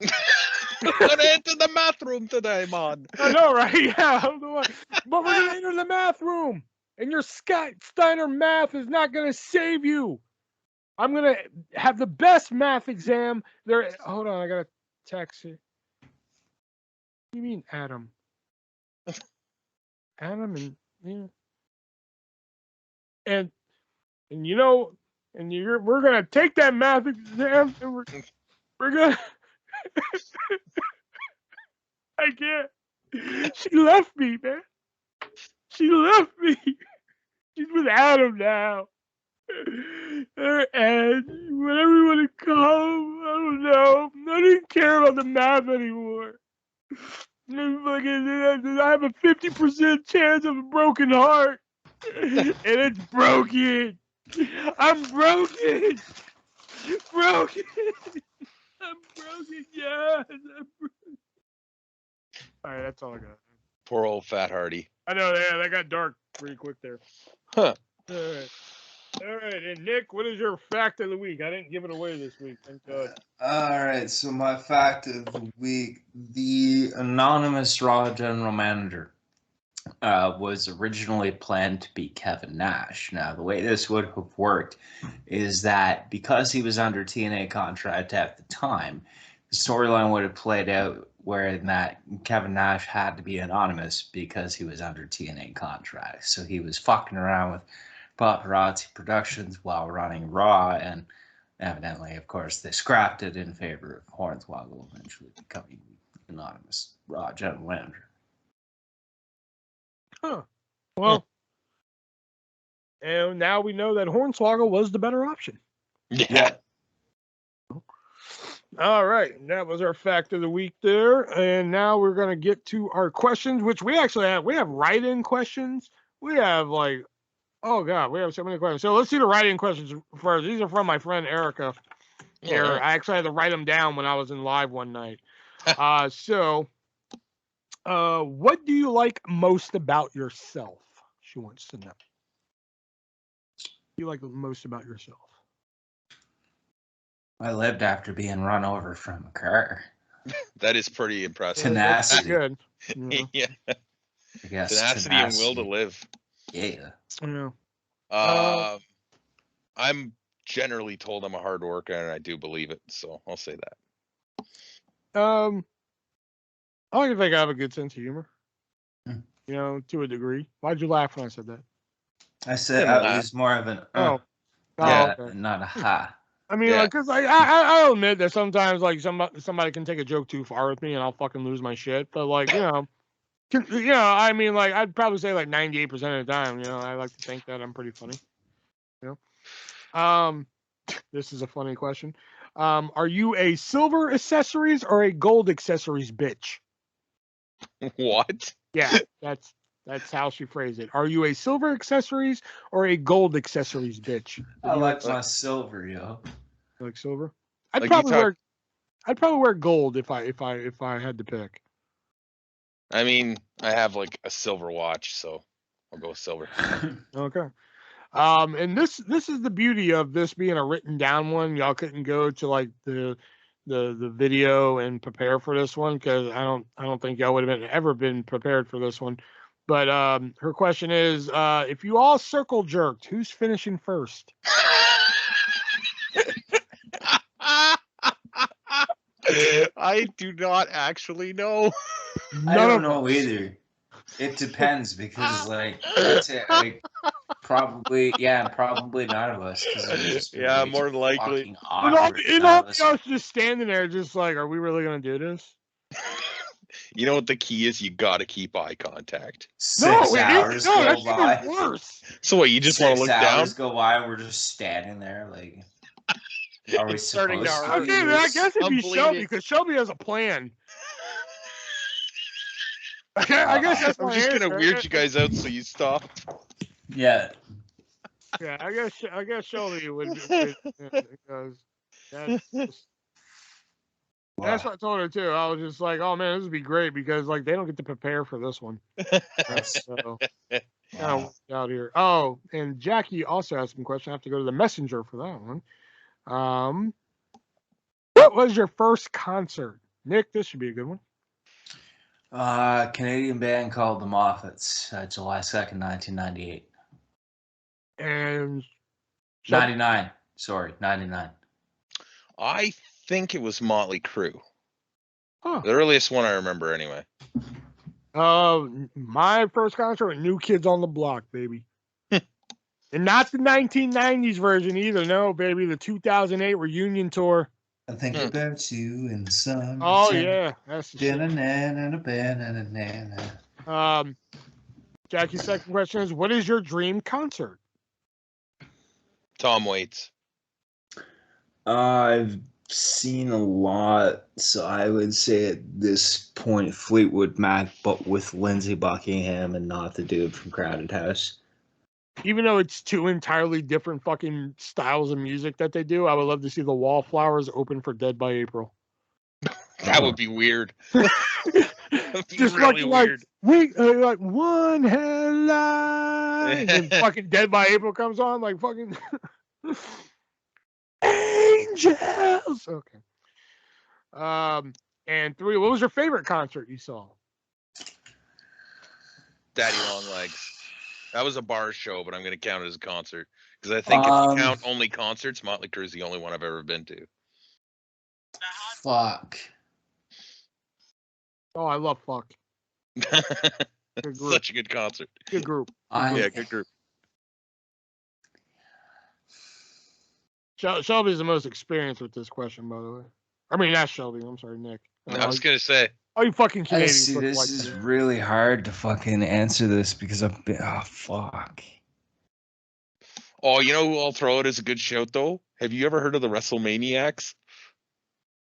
We're gonna enter the math room today, man. I know, right? Yeah, I don't know why. But we're gonna enter the math room, and your Scott Steiner math is not gonna save you. I'm gonna have the best math exam there. Hold on, I gotta text you. What do you mean, Adam? Adam and yeah. And you know, and we're gonna take that math exam, and we're gonna. I can't. She left me, man. She left me. She's with Adam now. And whenever you want to come, I don't know. I don't care about the math anymore. I have a 50% chance of a broken heart. And it's broken. I'm broken. Broken. I'm broken, yes. All right, that's all I got. Poor old Fat Hardy. I know, yeah, that got dark pretty quick there. Huh. All right, and Nick, what is your fact of the week? I didn't give it away this week, thank God. All right, so my fact of the week: the anonymous Raw general manager was originally planned to be Kevin Nash. Now, the way this would have worked is that because he was under TNA contract at the time, the storyline would have played out where that Kevin Nash had to be anonymous because he was under TNA contract. So he was fucking around with Paparazzi Productions while running Raw, and evidently, of course, they scrapped it in favor of Hornswoggle eventually becoming anonymous Raw general manager. Huh. Well, and now we know that Hornswoggle was the better option. Yeah. All right, that was our fact of the week there, and now we're gonna get to our questions, which we actually have. We have write-in questions. We have like, oh god, we have so many questions. So let's see the write-in questions first. These are from my friend Erica. Here, I actually had to write them down when I was in live one night. What do you like most about yourself? She wants to know. What do you like most about yourself? I lived after being run over from a car. That is pretty impressive. Tenacity. Good. Yeah. I guess Tenacity and will to live. Yeah. Yeah. I'm generally told I'm a hard worker, and I do believe it, so I'll say that. I like to think I have a good sense of humor. Mm. You know, to a degree. Why'd you laugh when I said that? I said Didn't it laugh. was more of an Oh. yeah, Okay. not a ha. I mean, Yeah. like, cause I'll admit that sometimes like somebody can take a joke too far with me and I'll fucking lose my shit. But like, I mean, like, I'd probably say like 98% of the time, I like to think that I'm pretty funny. This is a funny question. Are you a silver accessories or a gold accessories bitch? What? Yeah, that's how she phrased it. Are you a silver accessories or a gold accessories bitch? I You like my silver, yo. like silver? I'd Like probably wear gold if I had to pick. I mean, I have like a silver watch, so I'll go with silver. Okay. And this is the beauty of this being a written down one. Y'all couldn't go to like the video and prepare for this one because I don't think y'all would have ever been prepared for this one. But her question is, if you all circle jerked, who's finishing first? I do not actually know. I don't know either. It depends because, like, I'd say, like, probably none of us. Because it would just be Yeah, way more too likely. fucking awkward. And None all of us- y'all just standing there, just like, are we really gonna do this? You know what the key is? You gotta keep eye contact. 6 hours go that's by. even worse. So what? You just want to 6 look down? hours go by. We're just standing there, like. Are we It's starting supposed to to hurt. do Okay, then I this? guess it'd I'm be Shelby bleeding. because Shelby has a plan. I guess that's I'm my just gonna answer. weird you guys out so you stop. Yeah. Yeah, I guess Shelby would because that's what I told her too. I was just like, oh man, this would be great because like they don't get to prepare for this one. So kind of out here. Oh, and Jackie also asked some question. I have to go to the messenger for that one. What was your first concert? Nick, this should be a good one. Canadian band called the Moffats, July 2nd, 1998. And 99. Sorry, 99. I think it was Motley Crue. Huh. The earliest one I remember, anyway. My first concert was New Kids on the Block, baby. And not the 1990s version either. No, baby, the 2008 reunion tour. I think about you in the sun. Oh yeah, that's the shit. Jackie's second question is, what is your dream concert? Tom Waits. I've seen a lot, so I would say at this point Fleetwood Mac, but with Lindsey Buckingham and not the dude from Crowded House. Even though it's two entirely different fucking styles of music that they do, I would love to see the Wallflowers open for Dead by April. That would be weird. Just really weird. Like one headline, and fucking Dead by April comes on, like fucking angels. Okay. And 3, what was your favorite concert you saw? Daddy Long Legs. That was a bar show, but I'm going to count it as a concert. Because I think if you count only concerts, Motley Crue is the only one I've ever been to. Fuck. Oh, I love Fuck. Such a good concert. Good group. Yeah, good group. Shelby's the most experienced with this question, by the way. I mean, not Shelby. I'm sorry, Nick. I was going to say. Oh, you fucking Canadians. See, this like is that. really hard to fucking answer this because I've been. Oh, fuck. Oh, you know who I'll throw it as a good shout, though? Have you ever heard of the WrestleManiacs?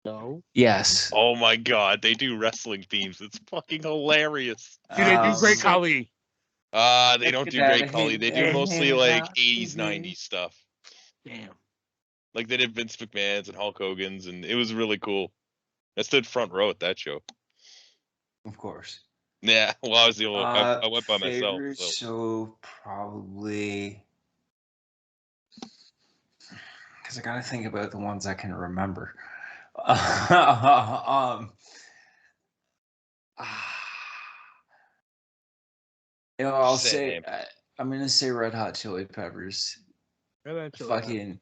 No. Yes. Oh my god, they do wrestling themes. It's fucking hilarious. Do they do Great Khali? They don't do Great Khali. They do mostly like 80s, 90s stuff. Damn. Like they did Vince McMahon's and Hulk Hogan's, and it was really cool. I stood front row at that show. Of course. Yeah, well, I was the only. I went by myself. So probably. Because I gotta think about the ones I can remember. I'll say I'm gonna say Red Hot Chili Peppers. Fucking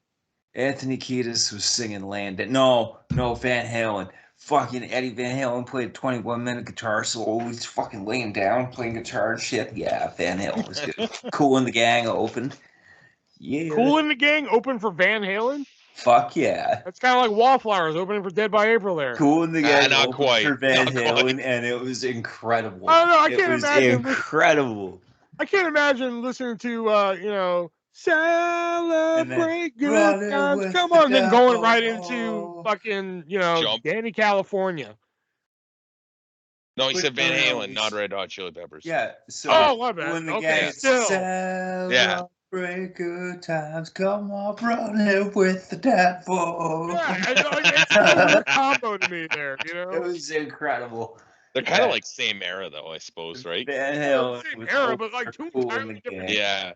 Anthony Kiedis was singing "Land." No, Van Halen. Fucking Eddie Van Halen played 21-minute guitar solo. He's fucking laying down, playing guitar and shit. Yeah, Van Halen was good. Cool in the Gang opened. Yeah. Cool in the Gang open for Van Halen. Fuck yeah. That's kind of like Wallflowers opening for Dead by April there. Cool in the Gang not opened quite, for Van not Halen, quite. and it was incredible. I don't know. I It can't was imagine. incredible. I can't imagine listening to celebrate good Running times. with Come the on, then going devil. right into fucking Jump. Danny California. No, he With said Van Halen, girls. not Red Hot Chili Peppers. Yeah. So Oh, my bad. when the Okay, gang still. celebrate good times, come on, running with the devil. Yeah, it's a weird combo to me there. It was incredible. They're kind of like same era, though, I suppose, right? Van Well, Halen same was era, but like two Cool in entirely the different. Gang. Yeah,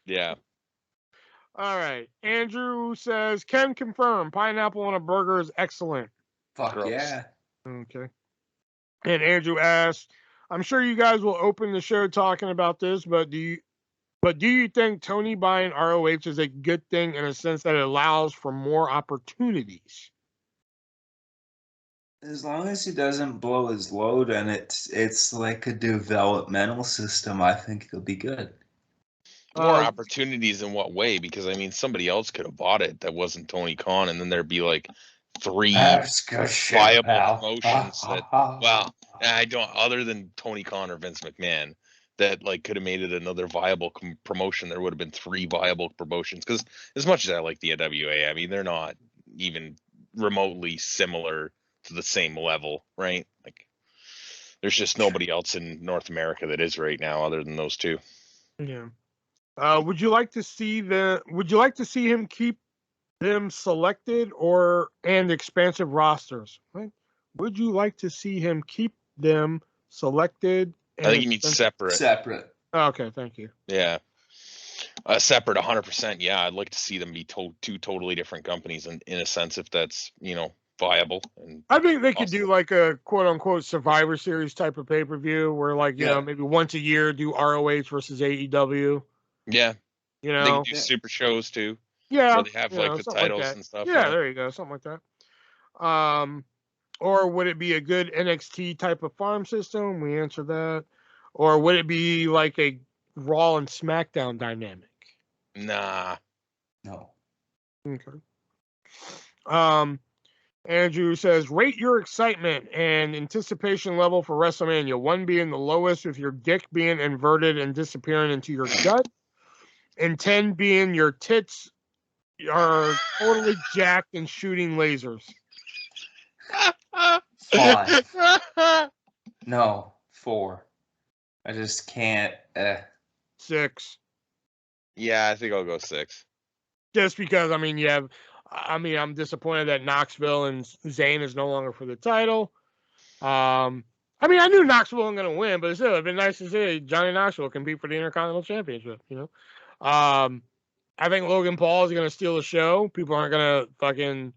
yeah. All right. Andrew says, can confirm pineapple on a burger is excellent. Fuck Gross. yeah. Okay. And Andrew asks, I'm sure you guys will open the show talking about this, but do you think Tony buying ROH is a good thing in a sense that it allows for more opportunities? As long as he doesn't blow his load and it's like a developmental system, I think it'll be good. More opportunities in what way? Because I mean, somebody else could have bought it that wasn't Tony Khan, and then there'd be like 3 viable promotions that. Well, I don't. Other than Tony Khan or Vince McMahon, that like could have made it another viable promotion. There would have been 3 viable promotions. Because as much as I like the AWA, I mean, they're not even remotely similar to the same level, right? Like, there's just nobody else in North America that is right now, other than those 2. Yeah. Would you like to see him keep them selected and expansive rosters? Right? Would you like to see him keep them selected? I think you mean separate. Separate. Okay, thank you. Yeah. Separate 100%. Yeah, I'd like to see them be 2 totally different companies in a sense, if that's, viable. And I think they could do like a quote unquote Survivor Series type of pay-per-view where like, you know, maybe once a year do ROH versus AEW. Yeah. You They know, can do super shows too. yeah, Where they have like the titles like and stuff. Yeah, there you go. Something like that. Or would it be a good NXT type of farm system? We answer that. Or would it be like a Raw and SmackDown dynamic? Nah. No. Okay. Andrew says, rate your excitement and anticipation level for WrestleMania. 1 being the lowest, with your dick being inverted and disappearing into your gut, and 10 being your tits are totally jacked and shooting lasers. 5. No, 4. I just can't. 6. Yeah, I think I'll go 6. Just because, I'm disappointed that Knoxville and Zayn is no longer for the title. I knew Knoxville wasn't going to win, but still, it'd been nice to see Johnny Knoxville compete for the Intercontinental Championship, I think Logan Paul is going to steal the show. People aren't going to fucking...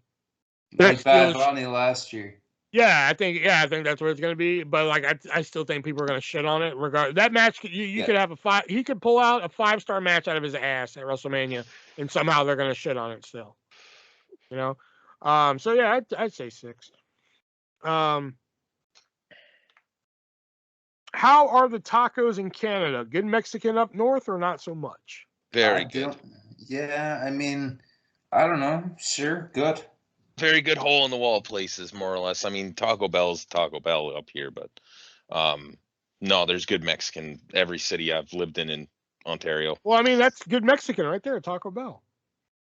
Like Bad Bunny last year. Yeah, I think that's what it's going to be. But like, I still think people are going to shit on it. Regardless, that match, you could have he could pull out a 5-star match out of his ass at WrestleMania, and somehow they're going to shit on it still. So yeah, I'd say 6. How are the tacos in Canada? Good Mexican up north or not so much? Very good. Yeah, I don't know. Sure, good. Very good hole in the wall places, more or less. I mean, Taco Bell's Taco Bell up here, but no, there's good Mexican every city I've lived in Ontario. Well, that's good Mexican right there, Taco Bell.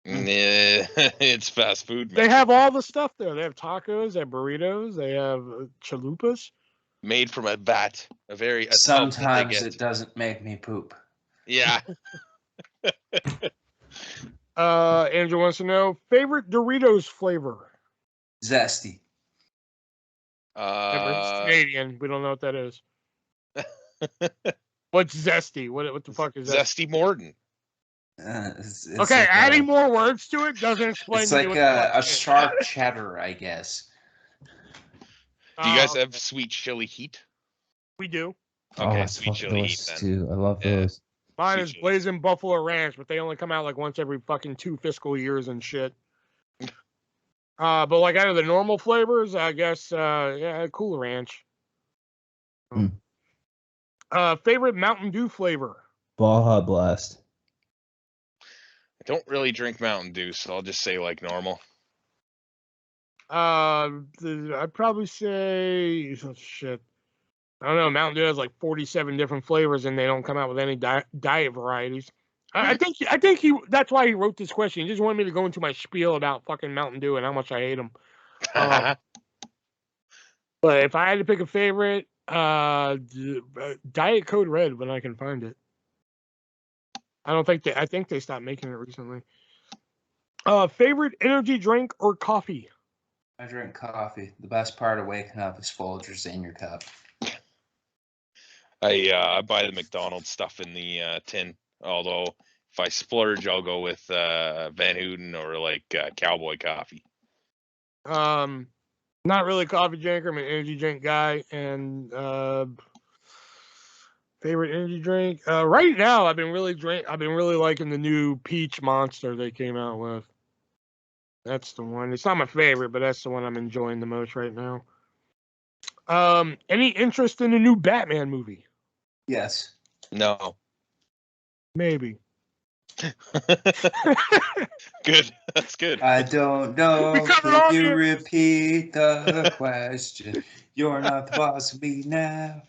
It's fast food. They have all the stuff there. They have tacos, they have burritos, they have chalupas. Made from a vat. Sometimes it doesn't make me poop. Yeah. Andrew wants to know, favorite Doritos flavor? Zesty. It's Canadian. We don't know what that is. What's zesty? What the fuck is that? Zesty Morton. It's okay, like adding more words to it doesn't explain. It's like a sharp cheddar, I guess. Do you guys have sweet chili heat? We do. Okay, sweet chili heat then. Too. I love those. Mine is Blazing Buffalo Ranch, but they only come out like once every fucking 2 fiscal years and shit. But like out of the normal flavors, I guess yeah, Cool Ranch. Favorite Mountain Dew flavor? Baja Blast. I don't really drink Mountain Dew, so I'll just say like normal. I'd probably say shit. I don't know. Mountain Dew has like 47 different flavors, and they don't come out with any diet varieties. I think that's why he wrote this question. He just wanted me to go into my spiel about fucking Mountain Dew and how much I hate them. But if I had to pick a favorite, Diet Code Red when I can find it. I think they stopped making it recently. Favorite energy drink or coffee? I drink coffee. The best part of waking up is Folgers in your cup. I buy the McDonald's stuff in the tin. Although if I splurge, I'll go with Van Houten or like Cowboy Coffee. Not really a coffee drinker. I'm an energy drink guy. And favorite energy drink? Right now, I've been really liking the new Peach Monster they came out with. That's the one. It's not my favorite, but that's the one I'm enjoying the most right now. Any interest in the new Batman movie? Yes. No. Maybe. Good. That's good. I don't know. Can you repeat the question? You're not the boss of me now.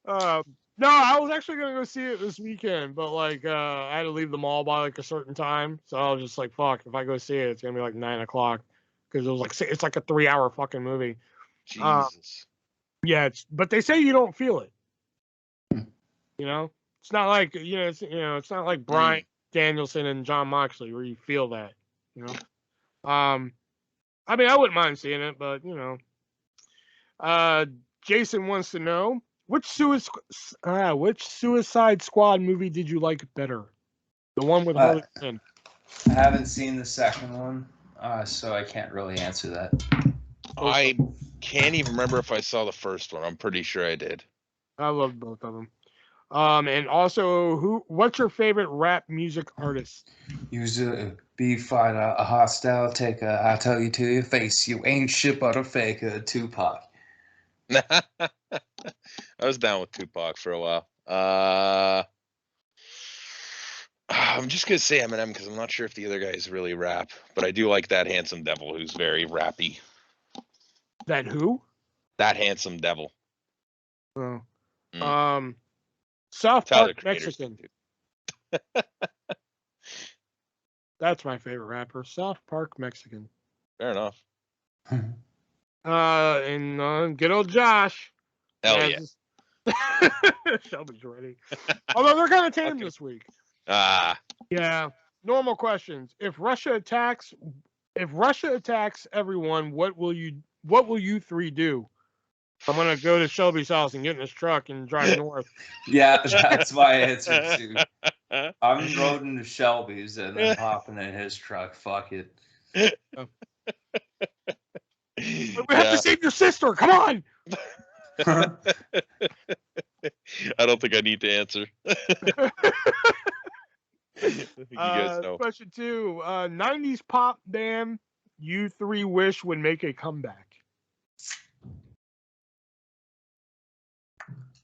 No, I was actually gonna go see it this weekend, but like I had to leave the mall by like a certain time, so I was just like, "Fuck! If I go see it, it's gonna be like 9:00 because it was like it's like a 3-hour fucking movie." Jesus. Yeah, but they say you don't feel it. You know, it's not like it's not like Bryan Danielson and John Moxley where you feel that. You know, I mean, I wouldn't mind seeing it, but Jason wants to know which Suicide Squad movie did you like better? The one with Harley Quinn. I haven't seen the second one, so I can't really answer that. I can't even remember if I saw the first one. I'm pretty sure I did. I loved both of them. And also, what's your favorite rap music artist? Use a fight a hostile, take a I tell you to your face, you ain't shit but a faker, Tupac. I was down with Tupac for a while. I'm just gonna say Eminem because I'm not sure if the other guys really rap, but I do like that Handsome Devil who's very rappy. That who? That Handsome Devil. Oh. South Park Mexican. That's my favorite rapper. South Park Mexican. Fair enough. And good old Josh. Hell yeah. Shelby's ready. Although they're kind of tame this week. Yeah. Normal questions. If Russia attacks everyone, what will you three do? I'm gonna go to Shelby's house and get in his truck and drive north. Yeah, that's my answer too. I'm rolling to Shelby's and then hopping in his truck. Fuck it. We have to save your sister. Come on. I don't think I need to answer. You guys know. Question 2. 90s pop band you three wish would make a comeback.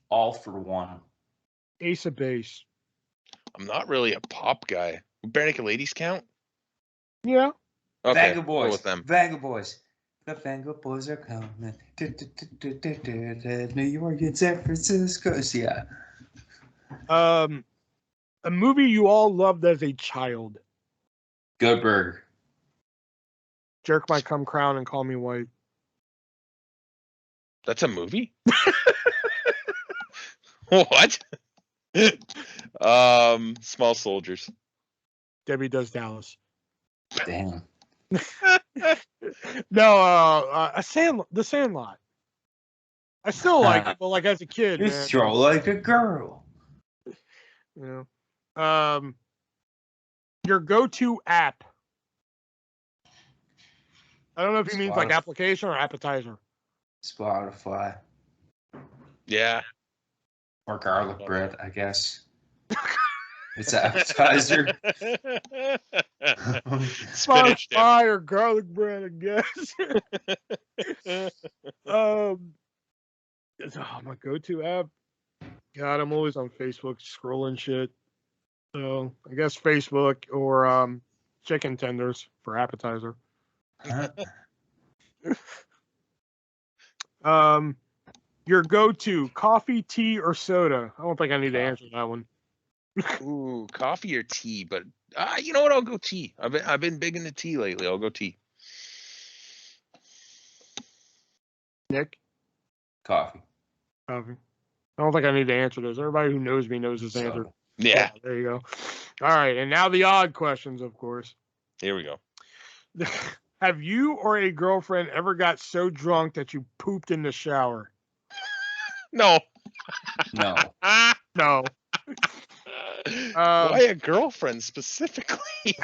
All for One. Ace of Base. I'm not really a pop guy. Bare Naked Ladies count? Yeah. Okay. Vanga Boys. Go with them. Vanga Boys. The Vanga Boys are coming. New York and San Francisco. Yeah. A movie you all loved as a child. Good Burger. Jerk my cum crown and call me white. That's a movie? What? Small Soldiers. Debbie Does Dallas. Damn. No, The Sandlot. I still like it, but like as a kid, You man. throw like a girl. You know. Your go-to app. I don't know if he means like application or appetizer. Spotify. Yeah. Or garlic bread, I guess. It's appetizer. Spinach dip. Pie or garlic bread, I guess. It's my go-to app. God, I'm always on Facebook scrolling shit. So I guess Facebook or chicken tenders for appetizer. Your go-to coffee, tea, or soda? I don't think I need to answer that one. Ooh, coffee or tea, but you know what? I'll go tea. I've been big into tea lately. I'll go tea. Nick? Coffee. Coffee. I don't think I need to answer this. Everybody who knows me knows this answer. Soda. Yeah. There you go. All right, and now the odd questions, of course. Here we go. Have you or a girlfriend ever got so drunk that you pooped in the shower? No. No. No. Why a girlfriend specifically?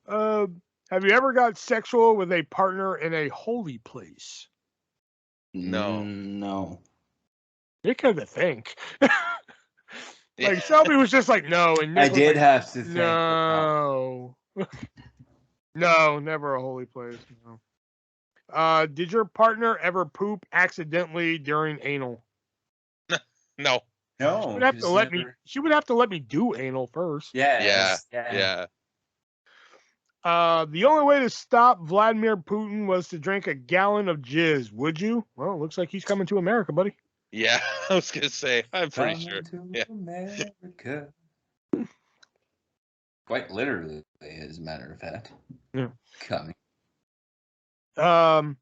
Have you ever got sexual with a partner in a holy place? No. No. Nick had to think. Like Shelby was just like no, and Nick I was did like, have to think. no. No, never a holy place. No. Did your partner ever poop accidentally during anal? No. No. She would have to let me. She would have to let me do anal first. Yeah. Yeah. The only way to stop Vladimir Putin was to drink a gallon of jizz. Would you? Well, it looks like he's coming to America, buddy. Yeah. I was gonna say. I'm pretty sure. Coming Yeah. to America. Quite literally, as a matter of fact. Yeah. Coming. And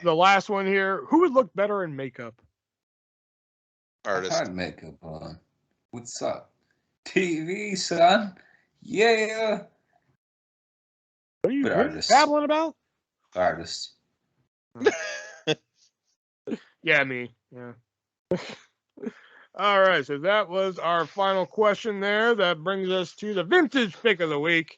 the last one here. Who would look better in makeup? Artist. I had makeup on. What's up? TV, son. Yeah. What are you artist. babbling about? Artist. Yeah, me. Yeah. All right, so that was our final question there. That brings us to the vintage pick of the week,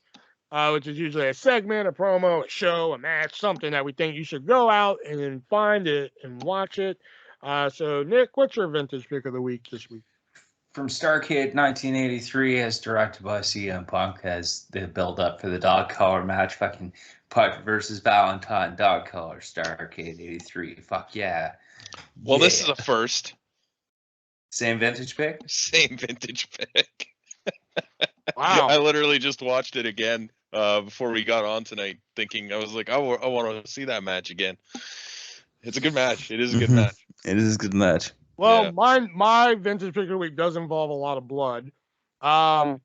which is usually a segment, a promo, a show, a match, something that we think you should go out and find it and watch it. So, Nick, what's your vintage pick of the week this week? From Starrcade 1983, as directed by CM Punk, as the build-up for the dog collar match, fucking Piper versus Valentine, dog collar, Starrcade 83. Fuck yeah. Well, this Yeah. is a first. Same vintage pick? Same vintage pick. Wow. I literally just watched it again before we got on tonight, thinking I was like, I want to see that match again. It's a good match. It is a good match. It is a good match. Well, Yeah. my vintage pick of the week does involve a lot of blood. I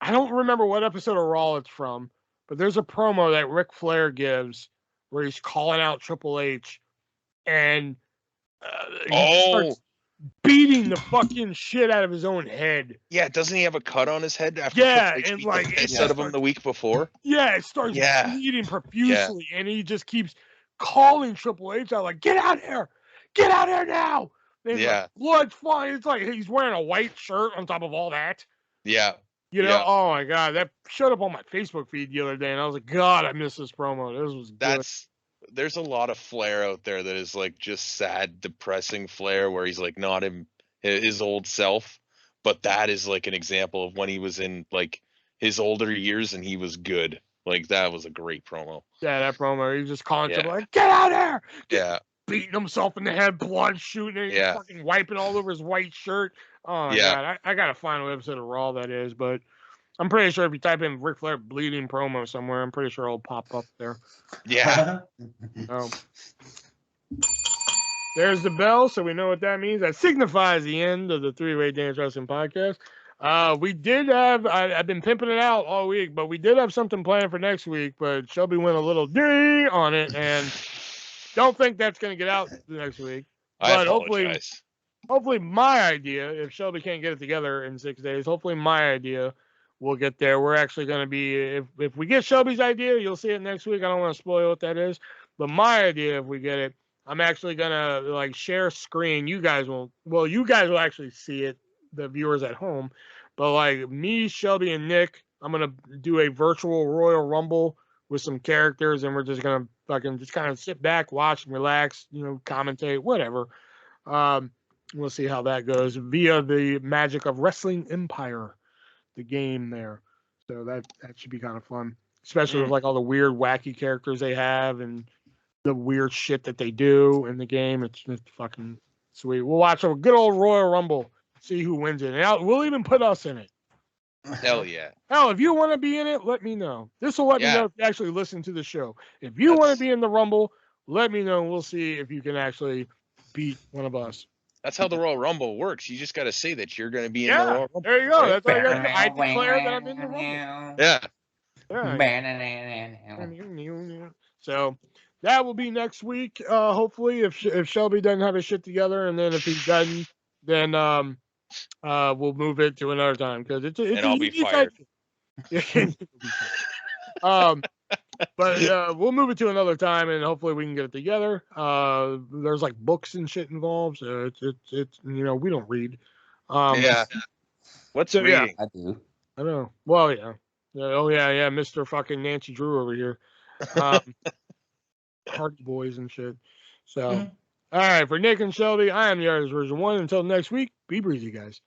don't remember what episode of Raw it's from, but there's a promo that Ric Flair gives where he's calling out Triple H, and he starts beating the fucking shit out of his own head. Yeah, doesn't he have a cut on his head after Yeah, Triple H and beat like the it piss out of him starts- the week before? Yeah, it starts Yeah. bleeding profusely, and he just keeps calling Triple H out like, "Get out here! Get out here now!" And Yeah. like, blood's flying. It's like he's wearing a white shirt on top of all that. Yeah. You know, Yeah. oh my god, that showed up on my Facebook feed the other day, and I was like, God, I missed this promo. This was good. There's a lot of Flair out there that is like just sad, depressing Flair where he's like not his old self, but that is like an example of when he was in like his older years and he was good. Like that was a great promo. Yeah, that promo. He's just calling Yeah. Triple H, "Get out here!" Yeah. Beating himself in the head, blood shooting, and Yeah. fucking wiping all over his white shirt. Oh my Yeah. god, I got a final episode of Raw that is, but I'm pretty sure if you type in Ric Flair bleeding promo somewhere, I'm pretty sure it'll pop up there. Yeah. So there's the bell, so we know what that means. That signifies the end of the Three-Way Dance Wrestling Podcast. We did have, I've been pimping it out all week, but we did have something planned for next week, but Shelby went a little ding on it, and don't think that's going to get out next week. I But apologize. hopefully my idea, if Shelby can't get it together in 6 days, hopefully my idea will get there. We're actually going to be, if we get Shelby's idea, you'll see it next week. I don't want to spoil what that is, but my idea, if we get it, I'm actually going to like share screen. You guys will actually see it, the viewers at home, but like me, Shelby, and Nick, I'm going to do a virtual Royal Rumble with some characters, and we're just going to fucking just kind of sit back, watch, and relax, you know, commentate, whatever. We'll see how that goes via the magic of Wrestling Empire, the game there. So that should be kind of fun, especially with like all the weird, wacky characters they have and the weird shit that they do in the game. It's fucking sweet. We'll watch a good old Royal Rumble, see who wins it, and we'll even put us in it. Hell yeah. Hell, if you want to be in it, let me know. This will let me know if you actually listen to the show. If you want to be in the Rumble, let me know. We'll see if you can actually beat one of us. That's how the Royal Rumble works. You just got to say that you're going to be in the Royal Rumble. There you go. Right? That's all you got to do. I declare that I'm in the Rumble. Yeah. So that will be next week. Hopefully, if Shelby doesn't have his shit together, and then if he doesn't, then we'll move it to another time because it's And I'll be fired. But we'll move it to another time, and hopefully we can get it together. There's like books and shit involved, so it's we don't read. What's reading? I do. I know. Well, yeah. Oh yeah, Mr. fucking Nancy Drew over here. Hardy Boys and shit. So, all right, for Nick and Shelby, I am the ArtistVersion1. Until next week, be breezy, guys.